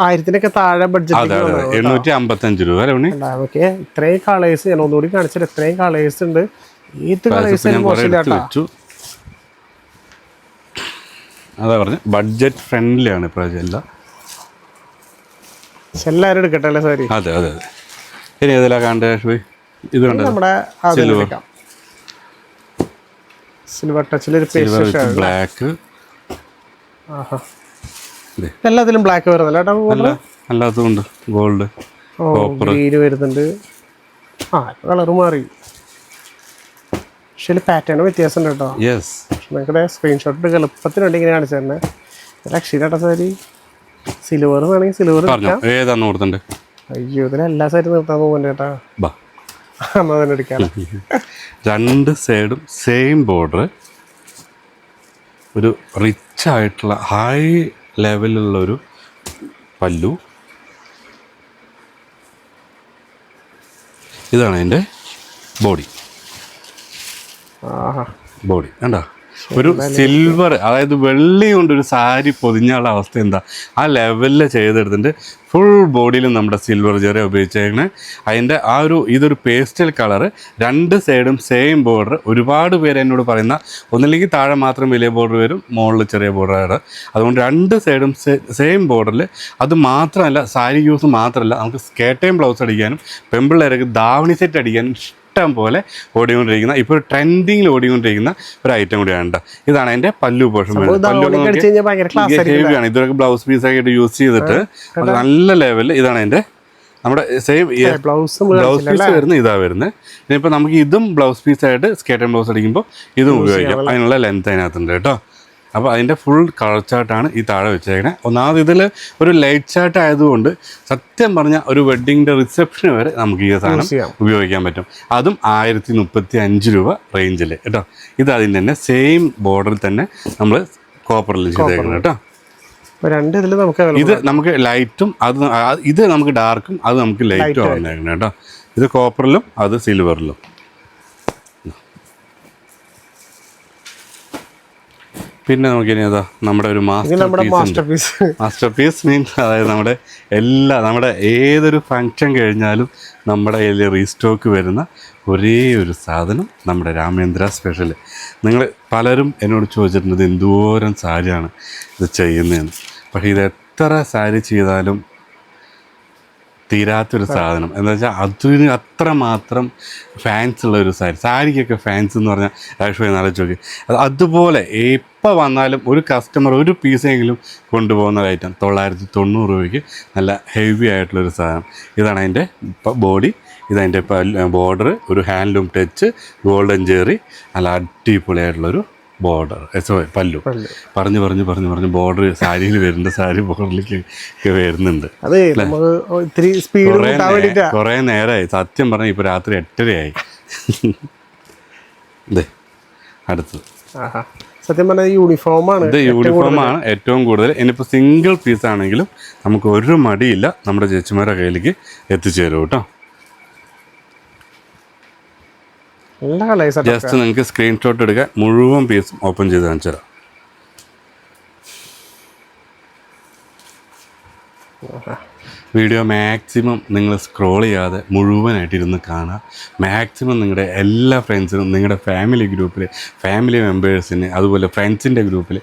1000-നൊക്കെ താഴെ ബഡ്ജറ്റ്. അതെ അതെ, 855 രൂപ അല്ലേ ഉണ്ണി. ഇത്രയും കളേഴ്സ് ഞാൻ ഒന്നുകൂടി കാണിച്ചത്. ഇത്രയും കളേഴ്സ് ഉണ്ട്. ഏത് കളേഴ്സ് വെച്ചു. അതാ പറഞ്ഞ ബഡ്ജറ്റ് ഫ്രണ്ട്ലി ആണ് ഇപ്രാവശ്യം എല്ലാം. എല്ലാവരും എടുക്കട്ടെ അല്ലേ സാരി. അതെ അതെ അതെ. ഇനി ഏതെല്ലാം കാണണ്ടേ പോയി? ഇത് കണ്ടത് സിൽവർ ടച്ചിൽ ബ്ലാക്ക്. എല്ലാത്തിലും ബ്ലാക്ക് വരുന്നില്ല, അല്ലാത്തതും ഉണ്ട്. ഗോൾഡ്, ഗ്രീന് വരുന്നുണ്ട്. കളറ് മാറി, പക്ഷേ പാറ്റേൺ വ്യത്യാസം ഉണ്ട് കേട്ടോ. നിങ്ങളുടെ സ്ക്രീൻഷോട്ട് എടുക്കുക എളുപ്പത്തിന് വേണ്ടി ഇങ്ങനെ കാണിച്ചു തന്നെ. രക്ഷയില്ലാട്ടോ സാരി. സിൽവർ വേണമെങ്കിൽ സിൽവർ ഏതാന്ന് കൊടുത്തണ്ട്. അയ്യോ, ഇതിലെല്ലാ സാരി നിർത്താൻ പോകുന്നുണ്ട് കേട്ടോ. എന്നാൽ തന്നെ എടുക്കാം. 2 സൈഡും സെയിം ബോർഡർ, ഒരു റിച്ച് ആയിട്ടുള്ള ഹൈ ലെവലിലുള്ളൊരു പല്ലു. ഇതാണ് അതിൻ്റെ ബോഡി. ബോഡി കണ്ടോ, ഒരു സിൽവർ, അതായത് വെള്ളി കൊണ്ടൊരു സാരി പൊതിഞ്ഞുള്ള അവസ്ഥ എന്താ ആ ലെവലിൽ ചെയ്തെടുത്തിട്ട് ഫുൾ ബോഡിയിലും നമ്മുടെ സിൽവർ ജെറി ഉപയോഗിച്ചേക്കണേ. അതിൻ്റെ ആ ഒരു ഇതൊരു പേസ്റ്റൽ കളറ്, 2 സൈഡും സെയിം ബോർഡർ. ഒരുപാട് പേര് എന്നോട് പറയുന്ന ഒന്നില്ലെങ്കിൽ താഴെ മാത്രം വലിയ ബോർഡർ വരും, മുകളിൽ ചെറിയ ബോർഡറാണ്. അതുകൊണ്ട് 2 സൈഡും സെയിം ബോർഡറിൽ. അത് മാത്രമല്ല, സാരി യൂസ് മാത്രമല്ല, നമുക്ക് സ്കേർട്ടേം ബ്ലൗസ് അടിക്കാനും പെമ്പിള്ളേർക്ക് ദാവണി സെറ്റ് അടിക്കാനും ഇഷ്ടം പോലെ ഓടിക്കൊണ്ടിരിക്കുന്ന ഇപ്പോൾ ട്രെൻഡിങ്ങിൽ ഓടിക്കൊണ്ടിരിക്കുന്ന ഒരു ഐറ്റം കൂടിയാണ് കേട്ടോ. ഇതാണ് അതിൻ്റെ പല്ലു പോർഷൻ. ഹെവിയാണ്. ഇതൊക്കെ ബ്ലൗസ് പീസ് ആയിട്ട് യൂസ് ചെയ്തിട്ട് നല്ല ലെവലിൽ ഇതാണ് അതിൻ്റെ നമ്മുടെ സെയിം ബ്ലൗസ് പീസ് വരുന്നത് ഇതാ വരുന്നത്. ഇനിയിപ്പോൾ നമുക്ക് ഇതും ബ്ലൗസ് പീസായിട്ട് സ്കേർട്ട് ആൻഡ് ബ്ലൗസ് അടിക്കുമ്പോൾ ഇതും ഉപയോഗിക്കാം. അതിനുള്ള ലെങ്ത് അതിനകത്തുണ്ട് കേട്ടോ. അപ്പോൾ അതിൻ്റെ ഫുൾ കളർ ചാർട്ടാണ് ഈ താഴെ വെച്ചേക്കണേ. ഒന്നാമത് ഇതിൽ ഒരു ലൈറ്റ് ചാർട്ട് ആയതുകൊണ്ട് സത്യം പറഞ്ഞാൽ ഒരു വെഡ്ഡിങ്ങിൻ്റെ റിസപ്ഷന് വരെ നമുക്ക് ഈ സാധനം ഉപയോഗിക്കാൻ പറ്റും. അതും 1035 രൂപ റേഞ്ചിൽ കേട്ടോ. ഇത് അതിൻ്റെ തന്നെ സെയിം ബോർഡറിൽ തന്നെ നമ്മൾ കോപ്പറിൽ ചെയ്തേക്കണം കേട്ടോ. ഇത് നമുക്ക് ലൈറ്റും ഇത് നമുക്ക് ഡാർക്കും അത് നമുക്ക് ലൈറ്റും വന്നേക്കണം കേട്ടോ. ഇത് കോപ്പറിലും അത് സിൽവറിലും. പിന്നെ നമുക്കിനി അതാ നമ്മുടെ ഒരു മാസ്റ്റർ പീസ് മീൻസ് അതായത് നമ്മുടെ ഏതൊരു ഫങ്ഷൻ കഴിഞ്ഞാലും നമ്മുടെ കയ്യിൽ റീസ്റ്റോക്ക് വരുന്ന ഒരേ ഒരു സാധനം നമ്മുടെ രാമേന്ദ്ര സ്പെഷ്യൽ. നിങ്ങൾ പലരും എന്നോട് ചോദിച്ചിട്ടുണ്ട് ഇത് എന്തോരം സാരിയാണ് ഇത് ചെയ്യുന്നതെന്ന്. പക്ഷേ ഇത് എത്ര സാരി ചെയ്താലും തീരാത്തൊരു സാധനം. എന്താ വെച്ചാൽ അതിന് അത്രമാത്രം ഫാൻസ് ഉള്ള ഒരു സാരിക്കൊക്കെ ഫാൻസ് എന്ന് പറഞ്ഞാൽ ആക്ച്വലി ആലോചിച്ച് നോക്കി. അതുപോലെ എപ്പോൾ വന്നാലും ഒരു കസ്റ്റമർ ഒരു പീസെങ്കിലും കൊണ്ടുപോകുന്ന ഐറ്റം 990 രൂപയ്ക്ക് നല്ല ഹെവി ആയിട്ടുള്ളൊരു സാധനം. ഇതാണ് അതിൻ്റെ ബോഡി, ഇതതിൻ്റെ ബോർഡർ, ഒരു ഹാൻഡ്ലൂം ടച്ച്, ഗോൾഡൻ ജെറി, നല്ല അടിപൊളിയായിട്ടുള്ളൊരു ബോർഡർ. പല്ലു പറഞ്ഞ് ബോർഡർ സാരിയിൽ വരുന്നുണ്ട്. സാരി ബോർഡറിലേക്ക് വരുന്നുണ്ട്. കുറേ നേരമായി സത്യം പറഞ്ഞാൽ. ഇപ്പോൾ രാത്രി 8:30 ഇതേ അടുത്തത് സത്യം പറഞ്ഞാൽ യൂണിഫോമാണ്. ഇത് യൂണിഫോമാണ് ഏറ്റവും കൂടുതൽ. ഇനിയിപ്പോൾ സിംഗിൾ പീസ് ആണെങ്കിലും നമുക്ക് ഒരു മടിയില്ല, നമ്മുടെ ചേച്ചിമാരുടെ കയ്യിലേക്ക് എത്തിച്ചേരും കേട്ടോ. ജസ്റ്റ് നിങ്ങൾക്ക് സ്ക്രീൻഷോട്ട് എടുക്കാൻ മുഴുവൻ പീസും ഓപ്പൺ ചെയ്ത് കാണിച്ചു തരാം. വീഡിയോ മാക്സിമം നിങ്ങൾ സ്ക്രോൾ ചെയ്യാതെ മുഴുവനായിട്ടിരുന്ന് കാണുക. മാക്സിമം നിങ്ങളുടെ എല്ലാ ഫ്രണ്ട്സിനും, നിങ്ങളുടെ ഫാമിലി ഗ്രൂപ്പിൽ, ഫാമിലി മെമ്പേഴ്സിന്, അതുപോലെ ഫ്രണ്ട്സിൻ്റെ ഗ്രൂപ്പിൽ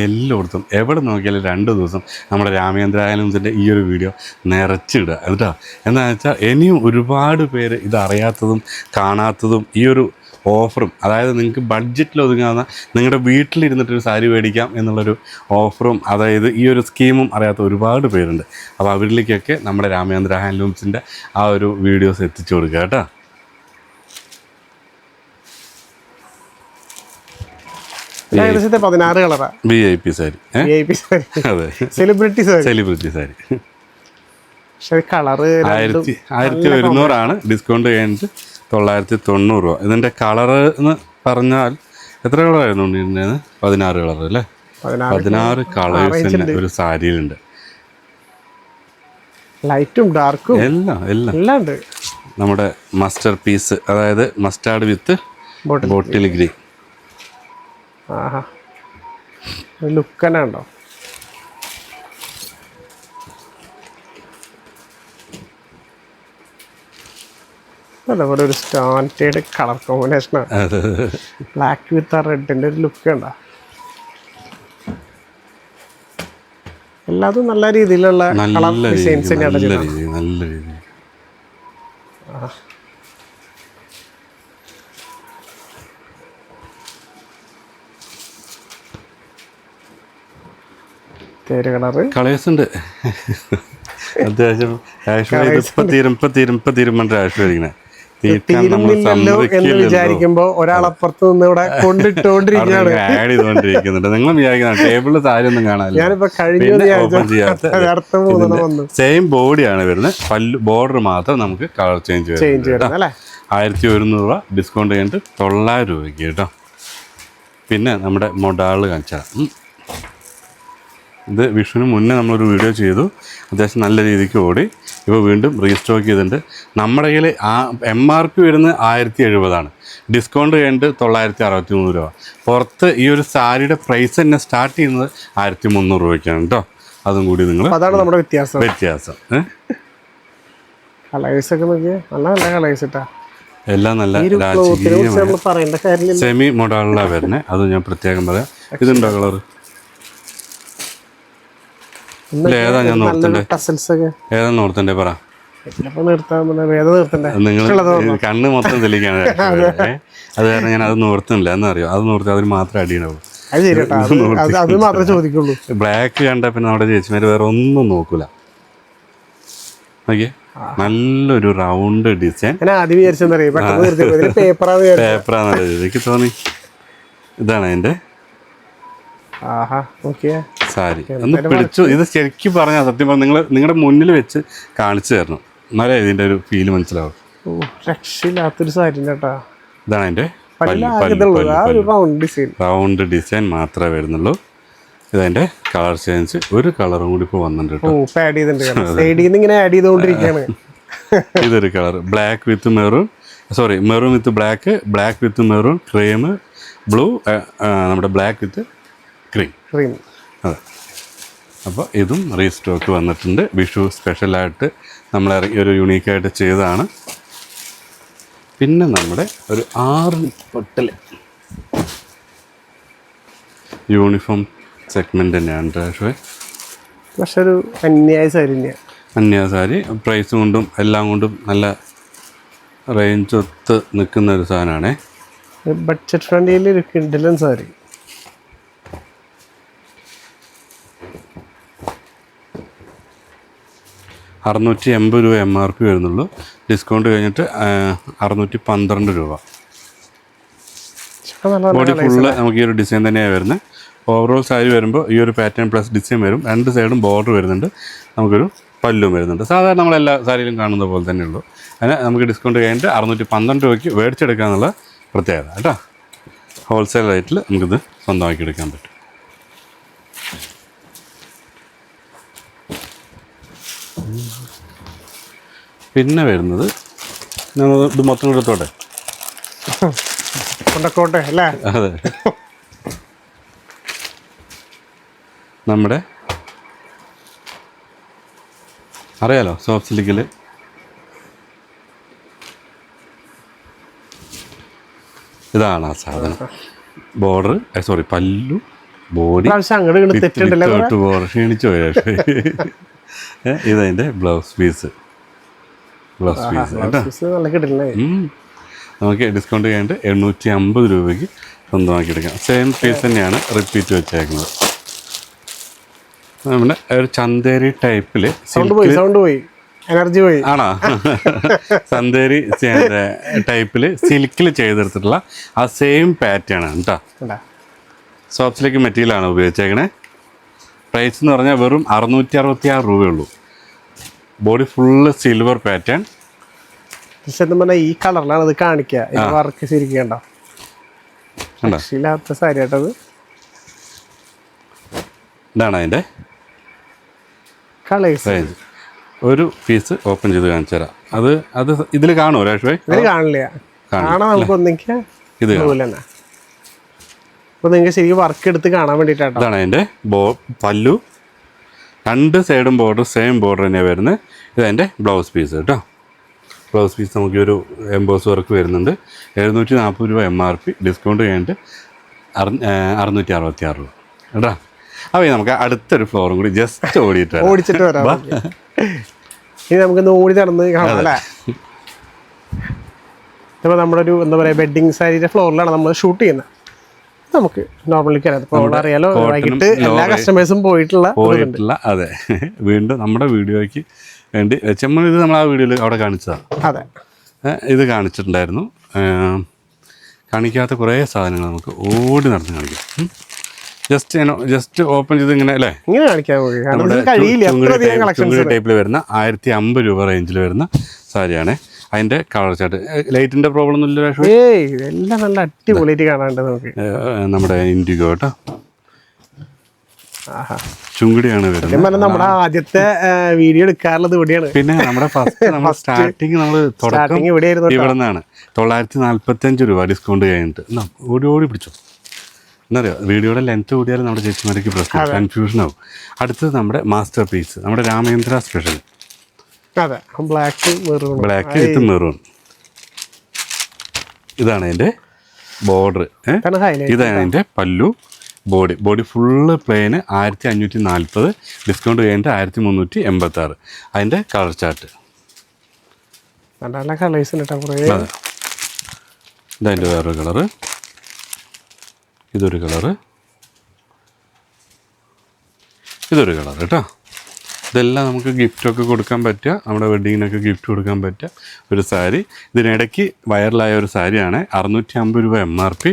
എല്ലായിടത്തും എവിടെ നോക്കിയാലും 2 ദിവസം നമ്മുടെ രാമേന്ദ്ര ഹാൻഡ്ലൂംസിൻ്റെ ഈ ഒരു വീഡിയോ നിറച്ചിടുക കേട്ടോ. എന്താണെന്ന് വെച്ചാൽ ഇനിയും ഒരുപാട് പേര് ഇതറിയാത്തതും കാണാത്തതും ഈ ഒരു ഓഫറും, അതായത് നിങ്ങൾക്ക് ബഡ്ജറ്റിൽ ഒതുങ്ങാവുന്ന നിങ്ങളുടെ വീട്ടിലിരുന്നിട്ടൊരു സാരി മേടിക്കാം എന്നുള്ളൊരു ഓഫറും, അതായത് ഈ ഒരു സ്കീമും അറിയാത്ത ഒരുപാട് പേരുണ്ട്. അപ്പോൾ അവരിലേക്കൊക്കെ നമ്മുടെ രാമേന്ദ്ര ഹാൻഡ്ലൂംസിൻ്റെ ആ ഒരു വീഡിയോസ് എത്തിച്ചു കൊടുക്കുക കേട്ടോ. VIP സാരി. അതെ, സെലിബ്രിറ്റി സാരി. 1100 ഡിസ്കൗണ്ട് കഴിഞ്ഞിട്ട് 990 രൂപ. ഇതിൻ്റെ കളറ് എന്ന് പറഞ്ഞാൽ എത്ര കളറായിരുന്നു ഉണ്ടായിരുന്നത്? 16 കളർ അല്ലേ? 16 കളേഴ്സ് തന്നെ ഒരു സാരിയിലുണ്ട്. ലൈറ്റും ഡാർക്കും എല്ലാം ഉണ്ട്. നമ്മുടെ മസ്റ്റർ പീസ്, അതായത് മസ്റ്റാർഡ് വിത്ത് ബോട്ടിൽ ഗ്രീൻ. ലുക്ക് തന്നെ ഉണ്ടോ? അതേപോലെ ഒരു സ്റ്റാൻഡേർഡ് കളർ കോമ്പിനേഷനാണ്. ബ്ലാക്ക് വിത്ത് ആ റെഡിൻ്റെ ഒരു ലുക്ക് ഉണ്ടോ? എല്ലാതും നല്ല രീതിയിലുള്ള കളർ ഡിസൈൻസ് തന്നെയാണ് ചെയ്യുന്നത്. തേര് കളറ് കളേഴ്സ് ഉണ്ട് അത്യാവശ്യം. എന്ന് വിചാരിക്കുമ്പോ ഒരാളപ്പുറത്ത് നിന്ന് ഇവിടെ കൊണ്ടിട്ടുകൊണ്ടിരിക്കുകയാണ്. നിങ്ങൾ വിചാരിക്കുന്ന ടേബിളിൽ സാരി ഒന്നും കാണാനില്ല. ഞാനിപ്പോ കഴിഞ്ഞ സെയിം ബോഡിയാണ് വരുന്നത്. ബോർഡർ മാത്രം നമുക്ക് കളർ ചേഞ്ച് വരും. 1100 രൂപ ഡിസ്കൗണ്ട് കഴിഞ്ഞിട്ട് 900 രൂപയ്ക്ക് കേട്ടോ. പിന്നെ നമ്മുടെ മൊഡാള് കാണിച്ചാൽ ഇത് വിഷുവിന് മുന്നേ നമ്മളൊരു വീഡിയോ ചെയ്തു, അത്യാവശ്യം നല്ല രീതിക്ക് ഓടി. ഇപ്പോൾ വീണ്ടും റീസ്റ്റോക്ക് ചെയ്തിട്ടുണ്ട്. നമ്മുടെ കയ്യിൽ MRP വരുന്നത് 1070 ഡിസ്കൗണ്ട് കഴിഞ്ഞിട്ട് 963 രൂപ. പുറത്ത് ഈ ഒരു സാരിയുടെ പ്രൈസ് തന്നെ സ്റ്റാർട്ട് ചെയ്യുന്നത് 1300 രൂപയ്ക്കാണ് കേട്ടോ. അതും കൂടി നിങ്ങൾ, അതാണ് നമ്മുടെ വ്യത്യാസം. എല്ലാം നല്ല സെമി മോഡലിലാണ് വരുന്നത്. അത് ഞാൻ പ്രത്യേകം പറയാം. ഇതുണ്ടോ കളർ? ഏതാ ഞാൻ നോർത്തണ്ടേ പറ. നിങ്ങൾ കണ്ണ് മൊത്തം തെളിക്കാണ് അത് കാരണം ഞാൻ അത് നോർത്തുന്നില്ല എന്നറിയോ, അത് നോർത്ത് അതിന് മാത്രം അടിയണാവും. ബ്ലാക്ക് കണ്ട പിന്നെ നമ്മുടെ ചേച്ചിമാര് വേറെ ഒന്നും നോക്കൂല. ഓക്കെ, നല്ലൊരു റൗണ്ട് ഡിസൈൻ പേപ്പറാന്ന് എനിക്ക് തോന്നി. ഇതാണ് അതിന്റെ സാരി. ഒന്ന് പിടിച്ചു, ഇത് ശരിക്കും പറഞ്ഞാൽ സത്യം പറഞ്ഞാൽ നിങ്ങളുടെ മുന്നിൽ വെച്ച് കാണിച്ചു തരണം, എന്നാലേ ഇതിന്റെ ഒരു ഫീല് മനസ്സിലാവും. ഇതാണ് അതിന്റെ റൗണ്ട് ഡിസൈൻ മാത്രമേ വരുന്നുള്ളൂ. ഇതതിന്റെ കളർ ചേഞ്ച്, ഒരു കളറും കൂടി ഇപ്പോൾ വന്നിട്ടുണ്ട്. ഇതൊരു colour black with maroon, sorry maroon with black, black with maroon, cream, blue, നമ്മുടെ ബ്ലാക്ക് വിത്ത് ക്രീം. അതെ, അപ്പോൾ ഇതും റീസ്റ്റോക്ക് വന്നിട്ടുണ്ട്. വിഷു സ്പെഷ്യലായിട്ട് നമ്മൾ ഇറങ്ങി ഒരു യുണീക്കായിട്ട് ചെയ്തതാണ്. പിന്നെ നമ്മുടെ ഒരു 6 പൊട്ടൽ യൂണിഫോം സെഗ്മെന്റ് തന്നെയാണ് പക്ഷെ ഒരു അന്യായ സാരി. പ്രൈസ് കൊണ്ടും എല്ലാം കൊണ്ടും നല്ല റേഞ്ച് ഒത്ത് നിൽക്കുന്ന ഒരു സാധനമാണ്. ബഡ്ജറ്റ് ഫ്രണ്ട്ലിയിൽ ഒരു കിഡിലൻ സാരി. ₹680 MRP വരുന്നുള്ളൂ. ഡിസ്കൗണ്ട് കഴിഞ്ഞിട്ട് 612 രൂപ. ബോഡി ഫുള്ള് നമുക്ക് ഈ ഒരു ഡിസൈൻ തന്നെയാണ് വരുന്നത്. ഓവറോൾ സാരി വരുമ്പോൾ ഈ ഒരു പാറ്റേൺ പ്ലസ് ഡിസൈൻ വരും. 2 സൈഡും ബോർഡർ വരുന്നുണ്ട്. നമുക്കൊരു പല്ലും വരുന്നുണ്ട്. സാധാരണ നമ്മളെല്ലാ സാരിയിലും കാണുന്ന പോലെ തന്നെയുള്ളൂ. അതിന് നമുക്ക് ഡിസ്കൗണ്ട് കഴിഞ്ഞിട്ട് 612 രൂപയ്ക്ക് മേടിച്ചെടുക്കുക എന്നുള്ള പ്രത്യേകത കേട്ടോ. ഹോൾസെയിൽ റേറ്റിൽ നമുക്കിത് സ്വന്തമാക്കി എടുക്കാൻ പറ്റും. പിന്നെ വരുന്നത് ഇത് മൊത്തം എടുത്തോട്ടെ. അല്ലേ? അതെ, നമ്മുടെ അറിയാലോ സോഫ്റ്റ് സിൽക്കിൽ ഇതാണ് ആ സാധനം. ബോർഡർ സോറി പല്ലു, ബോഡി ബോർഡർ ക്ഷീണിച്ചു പോയ. ഇതതിൻ്റെ ബ്ലൗസ് പീസ് നമുക്ക് ഡിസ്കൗണ്ട് കഴിഞ്ഞിട്ട് 850 രൂപയ്ക്ക് സ്വന്തമാക്കി എടുക്കാം. സെയിം പീസ് തന്നെയാണ് റിപ്പീറ്റ് വെച്ചേക്കുന്നത്. നമ്മുടെ ഒരു ചന്തേരി ടൈപ്പിൽ ആണോ ചന്തേരി ടൈപ്പിൽ സിൽക്കിൽ ചെയ്തെടുത്തിട്ടുള്ള ആ സെയിം പാറ്റേൺ ആണ് കേട്ടോ. സോഫ്റ്റ് സിൽക്ക് മെറ്റീരിയലാണ് ഉപയോഗിച്ചേക്കണേ. പ്രൈസ് എന്ന് പറഞ്ഞാൽ വെറും 666 രൂപയുള്ളൂ. Body full silver pattern. ഈ കളറിലാണ് ഇത് കാണിക്കുക. വർക്ക് ശരിക്കും സാരി കേട്ടത്. ഇതാണ് അതിൻ്റെ റേഞ്ച്. ഒരു പീസ് ഓപ്പൺ ചെയ്ത് കാണിച്ചു തരാം. അത് ഇതിൽ കാണുമോ രാഷ്ട്രീയ? കാണില്ല. ഇത് നിങ്ങൾക്ക് ശരിക്കും വർക്ക് എടുത്ത് കാണാൻ വേണ്ടിയിട്ടാണ്. ഇതാണ് അതിൻ്റെ പല്ലു. 2 സൈഡും ബോർഡർ സെയിം ബോർഡർ തന്നെയാണ് വരുന്നത്. ഇതതിൻ്റെ ബ്ലൗസ് പീസ് കേട്ടോ. ബ്ലൗസ് പീസ് നമുക്ക് ഒരു എംബോസ് വർക്ക് വരുന്നുണ്ട്. 740 രൂപ MRP. ഡിസ്കൗണ്ട് കഴിഞ്ഞിട്ട് 666 രൂപ കേട്ടോ. അപ്പോൾ നമുക്ക് അടുത്തൊരു ഫ്ലോറും കൂടി ജസ്റ്റ് ഓടിച്ചിട്ട് വരാം. ഇനി നമുക്കൊന്ന് ഓടി നടന്ന് കാണാം അല്ലേ? ഇപ്പോൾ നമ്മുടെ ഒരു എന്താ പറയുക വെഡ്ഡിങ് സാരിയുടെ ഫ്ലോറിലാണ് നമ്മൾ ഷൂട്ട് ചെയ്യുന്നത്. നമുക്ക് നോർമലി അറിയാലോ, വൈകിട്ട് എല്ലാ കസ്റ്റമേഴ്സും പോയിട്ടുള്ള. അതെ, വീണ്ടും നമ്മുടെ വീഡിയോയ്ക്ക് വേണ്ടി ചെമ്മൺ ഇത് നമ്മൾ ആ വീഡിയോയിൽ അവിടെ കാണിച്ചതാണ്. അതെ, ഇത് കാണിച്ചിട്ടുണ്ടായിരുന്നു. കാണിക്കാത്ത കുറേ സാധനങ്ങൾ നമുക്ക് ഓടി നടന്ന് കാണിക്കാം. ജസ്റ്റ് ഓപ്പൺ ചെയ്ത് ഇങ്ങനെ അല്ലേ, ഇങ്ങനെ കാണിക്കാൻ ടൈപ്പിൽ വരുന്ന 1050 രൂപ റേഞ്ചിൽ വരുന്ന സാരിയാണ്. അതിന്റെ കളർ ചാർട്ട് ലൈറ്റിന്റെ പ്രോബ്ലം ഒന്നും ഇല്ല. എല്ലാം നല്ല അടിപൊളിയായിട്ട് കാണാണ്ട് നമുക്ക്. നമ്മുടെ ഇൻഡിഗോ കേട്ടോ, ചുങ്കിടിയാണ് വരുന്നത്. നമ്മുടെ ആദ്യത്തെ വീഡിയോ എടുക്കാറുള്ളത് ഇവിടെയാണ്. പിന്നെ നമ്മുടെ സ്റ്റാർട്ടിങ് നമ്മൾ തുടക്കം ഇവിടെ നിന്നാണ്. 945 രൂപ ഡിസ്കൗണ്ട് കഴിഞ്ഞിട്ട്. ഓടി പിടിച്ചോ എന്നറിയോ, വീഡിയോയുടെ ലെങ്ത് കൂടിയാലും നമ്മുടെ ചേച്ചിമാർക്ക് പ്രശ്നം, കൺഫ്യൂഷൻ ആവും. അടുത്തത് നമ്മുടെ മാസ്റ്റർ പീസ്, നമ്മുടെ Ramendra special. Black with maroon. ഇതാണ് അതിൻ്റെ ബോർഡർ. ഇതാണ് അതിൻ്റെ പല്ലു. ബോഡി ഫുള്ള് പ്ലെയിന് 1540. ഡിസ്കൗണ്ട് കഴിഞ്ഞിട്ട് 1386. അതിൻ്റെ കളർ ചാർട്ട് നല്ല കളേഴ്സ് ഉണ്ട് കേട്ടോ കുറേ. അതെ, ഇതതിൻ്റെ വേറൊരു കളറ്, ഇതൊരു കളറ്, ഇതൊരു കളർ കേട്ടോ. ഇതെല്ലാം നമുക്ക് ഗിഫ്റ്റൊക്കെ കൊടുക്കാൻ പറ്റുക, നമ്മുടെ വെഡ്ഡിങ്ങിനൊക്കെ ഗിഫ്റ്റ് കൊടുക്കാൻ പറ്റുക ഒരു സാരി. ഇതിനിടയ്ക്ക് വൈറലായ ഒരു സാരിയാണ്. 650 രൂപ MRP,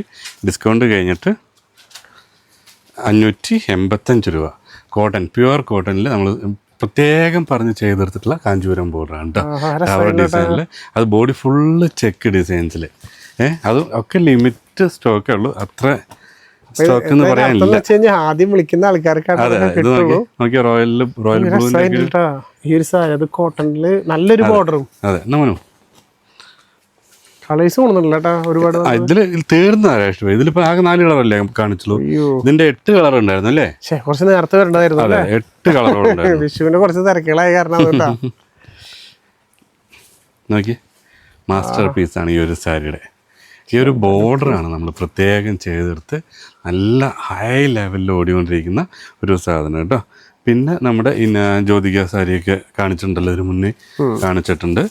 ഡിസ്കൗണ്ട് കഴിഞ്ഞിട്ട് 585 രൂപ. കോട്ടൺ, പ്യുവർ കോട്ടണിൽ നമ്മൾ പ്രത്യേകം പറഞ്ഞ് ചെയ്തെടുത്തിട്ടുള്ള കാഞ്ചീപുരം ബോർഡറാണ് കേട്ടോ. ടവർ ഡിസൈനിൽ, അത് ബോഡി ഫുള്ള് ചെക്ക് ഡിസൈൻസിൽ. അതും ഒക്കെ ലിമിറ്റ് സ്റ്റോക്കേ ഉള്ളൂ, അത്ര സ്റ്റോക്ക് എന്ന് പറയാനില്ല. ആദ്യം വിളിക്കുന്ന ആൾക്കാർക്ക് നോക്കിയ റോയൽ ബ്ലൂ ഈ ഒരു സാരി, അത് കോട്ടണില് നല്ലൊരു ബോർഡറും. അതെ, നമ്മനു കളേഴ്സ് കൊണ്ടുവന്നില്ല കേട്ടോ ഒരുപാട്. ഇതില് തീർന്നതാ ഇഷ്ടം. ഇതിലിപ്പോ ആകെ 4 കളറല്ലേ കാണിച്ചുള്ളൂ. ഇതിന്റെ 8 കളർ ഉണ്ടായിരുന്നു അല്ലേ? കുറച്ച് നേരത്തെ വരേണ്ടതായിരുന്നു. അതെ, 8 കളറുണ്ടായിരുന്നു. വിഷുവിന്റെ കുറച്ച് തിരക്കുകളായ കാരണം കേട്ടോ. നോക്കി, മാസ്റ്റർ പീസാണ് ഈ ഒരു സാരിയുടെ. ഈ ഒരു ബോർഡറാണ് നമ്മൾ പ്രത്യേകം ചെയ്തെടുത്ത് നല്ല ഹൈ ലെവലിൽ ഓടിക്കൊണ്ടിരിക്കുന്ന ഒരു സാധനം കേട്ടോ. പിന്നെ നമ്മുടെ ജ്യോതിക സാരിയൊക്കെ കാണിച്ചിട്ടുണ്ടല്ലോ, ഇതിന് മുന്നേ കാണിച്ചിട്ടുണ്ട്.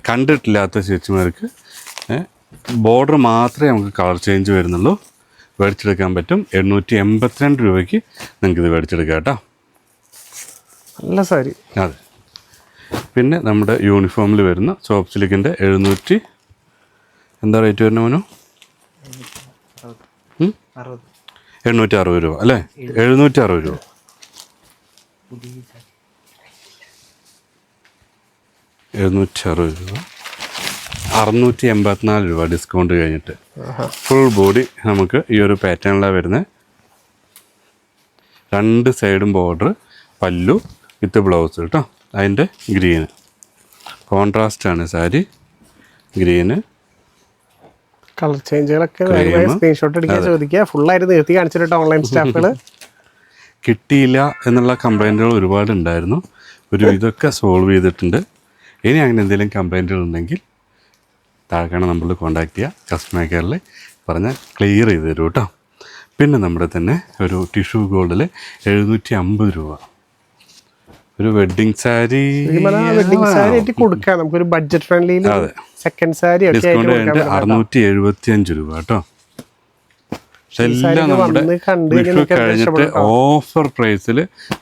കണ്ടിട്ടില്ലാത്ത ചേച്ചിമാർക്ക് ബോർഡർ മാത്രമേ നമുക്ക് കളർ ചേഞ്ച് വരുന്നുള്ളൂ, മേടിച്ചെടുക്കാൻ പറ്റും. 882 രൂപയ്ക്ക് നിങ്ങൾക്കിത് മേടിച്ചെടുക്കാം കേട്ടോ. നല്ല സാരി. അതെ, പിന്നെ നമ്മുടെ യൂണിഫോമിൽ വരുന്ന സോഫ്റ്റ് സിൽക്കിൻ്റെ 700 എന്താ റേറ്റ് വരുന്ന മോനു? 860 രൂപ അല്ലേ? 760 രൂപ. 760 രൂപ, 684 രൂപ ഡിസ്കൗണ്ട് കഴിഞ്ഞിട്ട്. ഫുൾ ബോഡി നമുക്ക് ഈ ഒരു പാറ്റേണിലാണ് വരുന്നത്. 2 സൈഡും ബോർഡർ, പല്ലു വിത്ത് ബ്ലൗസ് കേട്ടോ. അതിൻ്റെ ഗ്രീന് കോൺട്രാസ്റ്റാണ് സാരി. ഗ്രീന് കളർ ചേഞ്ചുകളൊക്കെ സ്ക്രീൻഷോട്ട് എടുക്കാൻ ചോദിക്കുക. ഫുള്ളായിട്ട് നിർത്തി കാണിച്ചിട്ട് ഓൺലൈൻ സ്റ്റാഫുകൾ കിട്ടിയില്ല എന്നുള്ള കംപ്ലൈൻറ്റുകൾ ഒരുപാട് ഉണ്ടായിരുന്നു. ഇതൊക്കെ സോൾവ് ചെയ്തിട്ടുണ്ട്. ഇനി അങ്ങനെ എന്തെങ്കിലും കംപ്ലൈൻറ്റുകൾ ഉണ്ടെങ്കിൽ താഴെ നമ്പറിൽ കോൺടാക്ട് ചെയ്യുക. കസ്റ്റമർ കെയറിൽ പറഞ്ഞാൽ ക്ലിയർ ചെയ്ത് തരും കേട്ടോ. പിന്നെ നമ്മുടെ തന്നെ ഒരു ടിഷ്യൂ ഗോൾഡിൽ 750 രൂപ ഒരു വെഡ്ഡിങ് സാരി. വെഡ്ഡിങ് സാരി ആയിട്ട് കൊടുക്കാം നമുക്കൊരു budget friendly. Second sari discount കഴിഞ്ഞിട്ട് 675 രൂപ കേട്ടോ. എല്ലാം നമ്മുടെ വിഷു കഴിഞ്ഞിട്ട് ഓഫർ പ്രൈസിൽ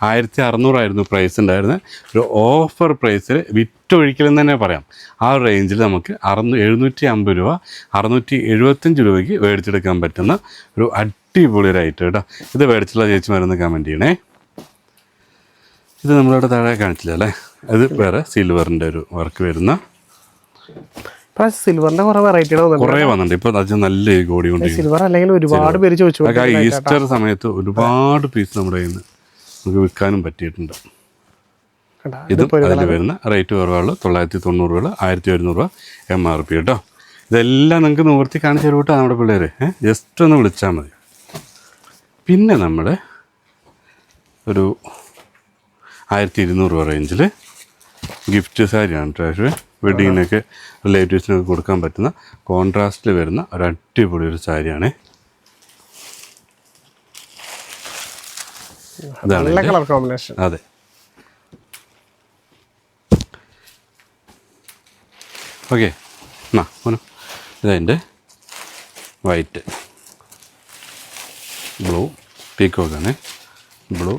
1600 ആയിരുന്നു പ്രൈസ് ഉണ്ടായിരുന്നത്. ഒരു ഓഫർ പ്രൈസിൽ വിറ്റൊഴിക്കലെന്ന് തന്നെ പറയാം. ആ റേഞ്ചിൽ നമുക്ക് 750 രൂപ 675 രൂപയ്ക്ക് മേടിച്ചെടുക്കാൻ പറ്റുന്ന ഒരു അടിപൊളി ഒരു ഐറ്റം കേട്ടോ. ഇത് മേടിച്ചുള്ള ചേച്ചിമാരൊന്ന് കമൻറ്റ് ചെയ്യണേ. ഇത് നമ്മളിവിടെ താഴെ കാണിച്ചില്ല അല്ലേ? അത് വേറെ സിൽവറിൻ്റെ ഒരു വർക്ക് വരുന്ന സിൽവറിന്റെ കുറെ വെറൈറ്റി കുറേ വന്നിട്ടുണ്ട്. ഇപ്പൊ നല്ല കോടി കൊണ്ട് സിൽവർ അല്ലെങ്കിൽ ഒരുപാട് പേര് ചോദിച്ചു. ഈസ്റ്റർ സമയത്ത് ഒരുപാട് പീസ് നമ്മുടെ കയ്യിൽ നിന്ന് നമുക്ക് വിൽക്കാനും പറ്റിയിട്ടുണ്ട്. ഇതും അതിൽ വരുന്ന റേറ്റ് കുറവുള്ളൂ. 990 രൂപ 1100 രൂപ MRP കേട്ടോ. ഇതെല്ലാം നിങ്ങൾക്ക് നിവർത്തി കാണിച്ചു തരും കേട്ടോ നമ്മുടെ പിള്ളേർ. ജസ്റ്റ് ഒന്ന് വിളിച്ചാൽ മതി. പിന്നെ നമ്മുടെ ഒരു 1200 രൂപ റേഞ്ചിൽ ഗിഫ്റ്റ് സാരിയാണ് ട്രാഷ്. വെഡ്ഡിങ്ങിനൊക്കെ റിലേറ്റീവ്സിനൊക്കെ കൊടുക്കാൻ പറ്റുന്ന കോൺട്രാസ്റ്റിൽ വരുന്ന ഒരു അടിപൊളി ഒരു സാരിയാണ്. നല്ല കളർ കോമ്പിനേഷൻ. അതെ, ഓക്കെ. ഇതതിൻ്റെ വൈറ്റ് ബ്ലൂ പീക്കോക്കാണ്. Blue,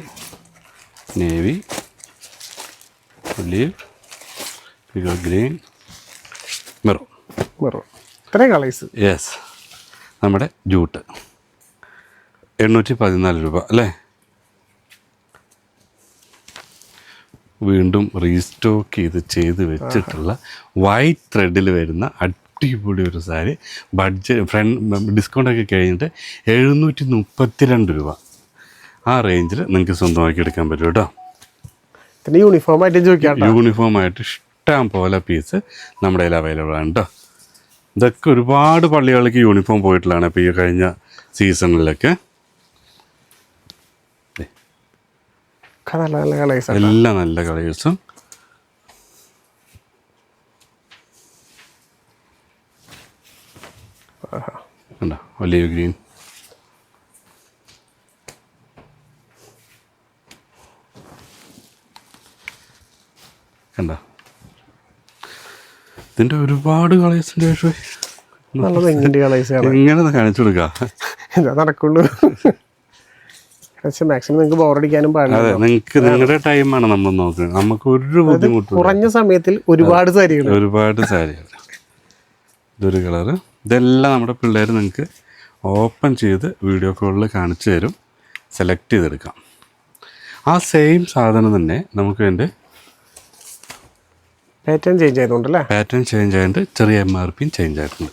navy, olive, peacock green, maroon. ഇത്രയും കളേഴ്സ്. യെസ്, നമ്മുടെ ജൂട്ട് 814 രൂപ അല്ലേ? വീണ്ടും റീസ്റ്റോക്ക് ചെയ്ത് വെച്ചിട്ടുള്ള വൈറ്റ് ത്രെഡിൽ വരുന്ന അടിപൊളി ഒരു സാരി. ഡിസ്കൗണ്ടൊക്കെ കഴിഞ്ഞിട്ട് 732 രൂപ. ആ റേഞ്ചിൽ നിങ്ങൾക്ക് സ്വന്തമാക്കി എടുക്കാൻ പറ്റും കേട്ടോ. യൂണിഫോമായിട്ട് ഇഷ്ടം പോലെ പീസ് നമ്മുടെ കയ്യിൽ അവൈലബിൾ ആണ് കേട്ടോ. ഇതൊക്കെ ഒരുപാട് പള്ളികളിലേക്ക് യൂണിഫോം പോയിട്ടുള്ളതാണ് ഇപ്പോൾ ഈ കഴിഞ്ഞ സീസണിലൊക്കെ. എല്ലാം നല്ല കളേഴ്സും. കണ്ടോ, ഒലീവ് ഗ്രീൻ, കണ്ടോ. ഇതിൻ്റെ ഒരുപാട് കളേഴ്സിൻ്റെ നല്ല തെങ്ങിൻ്റെ കളേഴ്സാണ്. എങ്ങനെ കാണിച്ചു കൊടുക്കാം? ഇതാ നടക്കുള്ളൂ. മാക്സിമം നിങ്ങൾക്ക് ബോറടിക്കാനും പാടില്ല. അതെ, നിങ്ങൾക്ക് നിങ്ങളുടെ ടൈമാണ് നമ്മൾ നോക്കുന്നത്. നമുക്ക് ഒരു ബുദ്ധിമുട്ടും കുറഞ്ഞ സമയത്തിൽ ഒരുപാട് സാരികൾ. ഇതൊരു കളറ്. ഇതെല്ലാം നമ്മുടെ പിള്ളേർ നിങ്ങൾക്ക് ഓപ്പൺ ചെയ്ത് വീഡിയോ കോളിൽ കാണിച്ചു തരും. സെലക്ട് ചെയ്തെടുക്കാം. ആ സെയിം സാധനം തന്നെ നമുക്ക് അതിൻ്റെ പാറ്റേൺ ചേഞ്ച് ആയതുകൊണ്ടല്ലേ? പാറ്റേൺ ചേഞ്ച് ആയതുകൊണ്ട് ചെറിയ MRP ചേഞ്ച് ആയിട്ടുണ്ട്.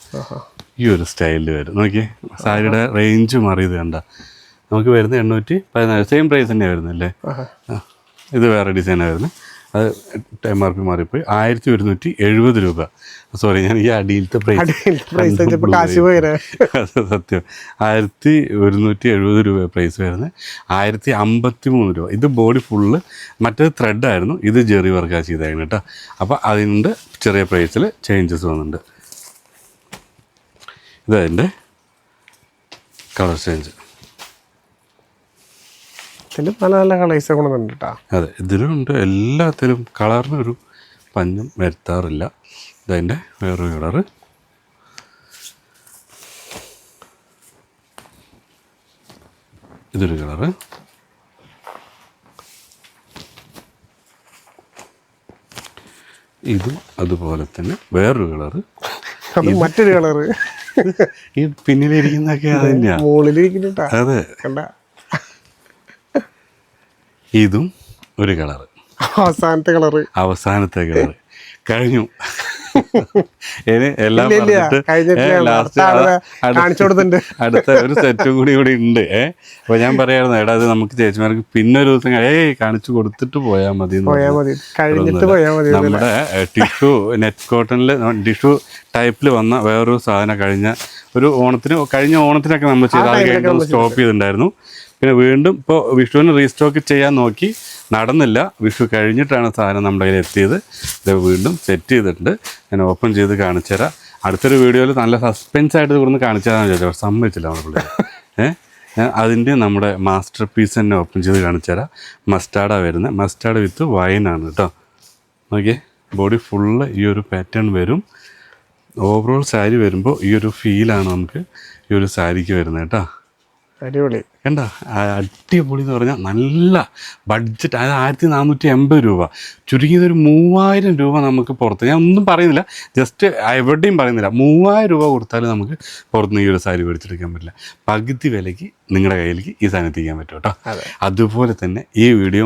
ഈ ഒരു സ്റ്റൈലിൽ വരും. നോക്കിയേ, സാരിയുടെ റേഞ്ച് മാറിയത് കണ്ട. നമുക്ക് വരുന്നത് 814, സെയിം പ്രൈസ് തന്നെയാണ് വരുന്നല്ലേ. ഇത് വേറെ ഡിസൈനാണ് വരുന്നത്. അത് MRP മാറിപ്പോയി 1170 രൂപ. സോറി, ഞാൻ ഈ അടിയിലത്തെ പ്രൈസ് സത്യം 1170 രൂപ പ്രൈസ് വരുന്നത്. 1053 രൂപ. ഇത് ബോഡി ഫുള്ള്, മറ്റേത് ത്രെഡായിരുന്നു, ഇത് ജെറി വർക്കാണ് ചെയ്തായിരുന്നു കേട്ടോ. അപ്പോൾ അതിൻ്റെ ചെറിയ പ്രൈസിൽ ചേഞ്ചസ് വന്നിട്ടുണ്ട്. ഇതതിൻ്റെ കളർ ചേഞ്ച്. നല്ല നല്ല കളേഴ്സ് കൊണ്ടുണ്ട് കേട്ടോ. അതെ, ഇതിലും ഉണ്ട്. എല്ലാത്തിലും കളറിനൊരു പഞ്ഞും വരുത്താറില്ല. ഇതതിൻ്റെ വേറൊരു കളറ്. ഇതൊരു കളറ്. ഇതും അതുപോലെ തന്നെ വേറൊരു കളറ്. മറ്റൊരു കളറ്. ഈ പിന്നിലിരിക്കുന്നതൊക്കെ അത് തന്നെയാണ്. മുകളിലിരിക്കുന്നുണ്ടാ. അതെ, ഇതും ഒരു കളറ്. അവസാനത്തെ കളറ് കഴിഞ്ഞു. ഇനി എല്ലാം അടുത്ത ഒരു സെറ്റും കൂടി ഇവിടെ ഉണ്ട്. അപ്പൊ ഞാൻ പറയായിരുന്നു, എടാ അത് നമുക്ക് ചേച്ചിമാർക്ക് പിന്നെ ഒരു ദിവസം കാണിച്ചു കൊടുത്തിട്ട് പോയാൽ മതി. നമ്മുടെ ടിഷ്യൂ നെറ്റ് കോട്ടണിൽ ടിഷ്യൂ ടൈപ്പിൽ വന്ന വേറൊരു സാധനം കഴിഞ്ഞ ഓണത്തിനൊക്കെ നമ്മൾ ചെയ്ത് സ്റ്റോപ്പ് ചെയ്തിട്ടുണ്ടായിരുന്നു. പിന്നെ വീണ്ടും ഇപ്പോൾ വിഷുവിന് റീസ്റ്റോക്ക് ചെയ്യാൻ നോക്കി, നടന്നില്ല. വിഷു കഴിഞ്ഞിട്ടാണ് സാധനം നമ്മുടെ കയ്യിൽ എത്തിയത്. ഇത് വീണ്ടും സെറ്റ് ചെയ്തിട്ടുണ്ട്. ഞാൻ ഓപ്പൺ ചെയ്ത് കാണിച്ചു തരാം. അടുത്തൊരു വീഡിയോയിൽ നല്ല സസ്പെൻസ് ആയിട്ട് ഇവിടുന്ന് കാണിച്ചു തരാമെന്ന് വിചാരിച്ചു. സമ്മതിച്ചില്ല നമ്മുടെ പിള്ളേർ. അതിൻ്റെ നമ്മുടെ മാസ്റ്റർ പീസ് തന്നെ ഓപ്പൺ ചെയ്ത് കാണിച്ചു തരാം. മസ്റ്റാർഡാണ് വരുന്നത്. മസ്റ്റാർഡ് വിത്ത് വൈനാണ് കേട്ടോ. നോക്കിയേ, ബോഡി ഫുള്ള് ഈ ഒരു പാറ്റേൺ വരും. ഓവറോൾ സാരി വരുമ്പോൾ ഈ ഒരു ഫീലാണ് നമുക്ക് ഈ ഒരു സാരിക്ക് വരുന്നത് കേട്ടോ. അടിപൊളി കണ്ട, അടിപൊളി എന്ന് പറഞ്ഞാൽ നല്ല ബഡ്ജറ്റ്. അതായത് 1480 രൂപ, ചുരുങ്ങിയതൊരു 3000 രൂപ നമുക്ക് പുറത്ത്. ഞാൻ ഒന്നും പറയുന്നില്ല, ജസ്റ്റ് എവിടെയും പറയുന്നില്ല. 3000 രൂപ കൊടുത്താലും നമുക്ക് പുറത്തുനിന്ന് ഈ ഒരു സാരി മേടിച്ചെടുക്കാൻ പറ്റില്ല. പകുതി വിലയ്ക്ക് നിങ്ങളുടെ കയ്യിലേക്ക് ഈ സാധനം എത്തിക്കാൻ പറ്റും കേട്ടോ. അതുപോലെ തന്നെ ഈ വീഡിയോ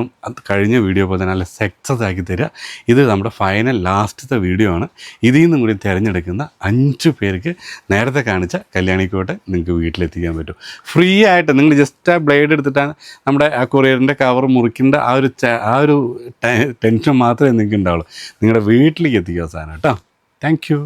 കഴിഞ്ഞ വീഡിയോ പോലെ തന്നെ നല്ല സക്സസ് ആക്കി തരിക. ഇത് നമ്മുടെ ഫൈനൽ ലാസ്റ്റത്തെ വീഡിയോ ആണ്. ഇതിൽ നിന്നും കൂടി തിരഞ്ഞെടുക്കുന്ന 5 പേർക്ക് നേരത്തെ കാണിച്ച കല്യാണിക്കോട്ടെ നിങ്ങൾക്ക് വീട്ടിലെത്തിക്കാൻ പറ്റും. ഫ്രീ ആയിട്ട്. നിങ്ങൾ ജസ്റ്റ് ആ ബ്ലേഡ് എടുത്തിട്ടാണ് നമ്മുടെ ആ കൊറിയറിൻ്റെ കവർ മുറിക്കേണ്ട ആ ഒരു ടെൻഷൻ മാത്രമേ നിങ്ങൾക്ക് ഉണ്ടാവുള്ളൂ. നിങ്ങളുടെ വീട്ടിലേക്ക് എത്തിക്കുക സാധനം കേട്ടോ. Thank you.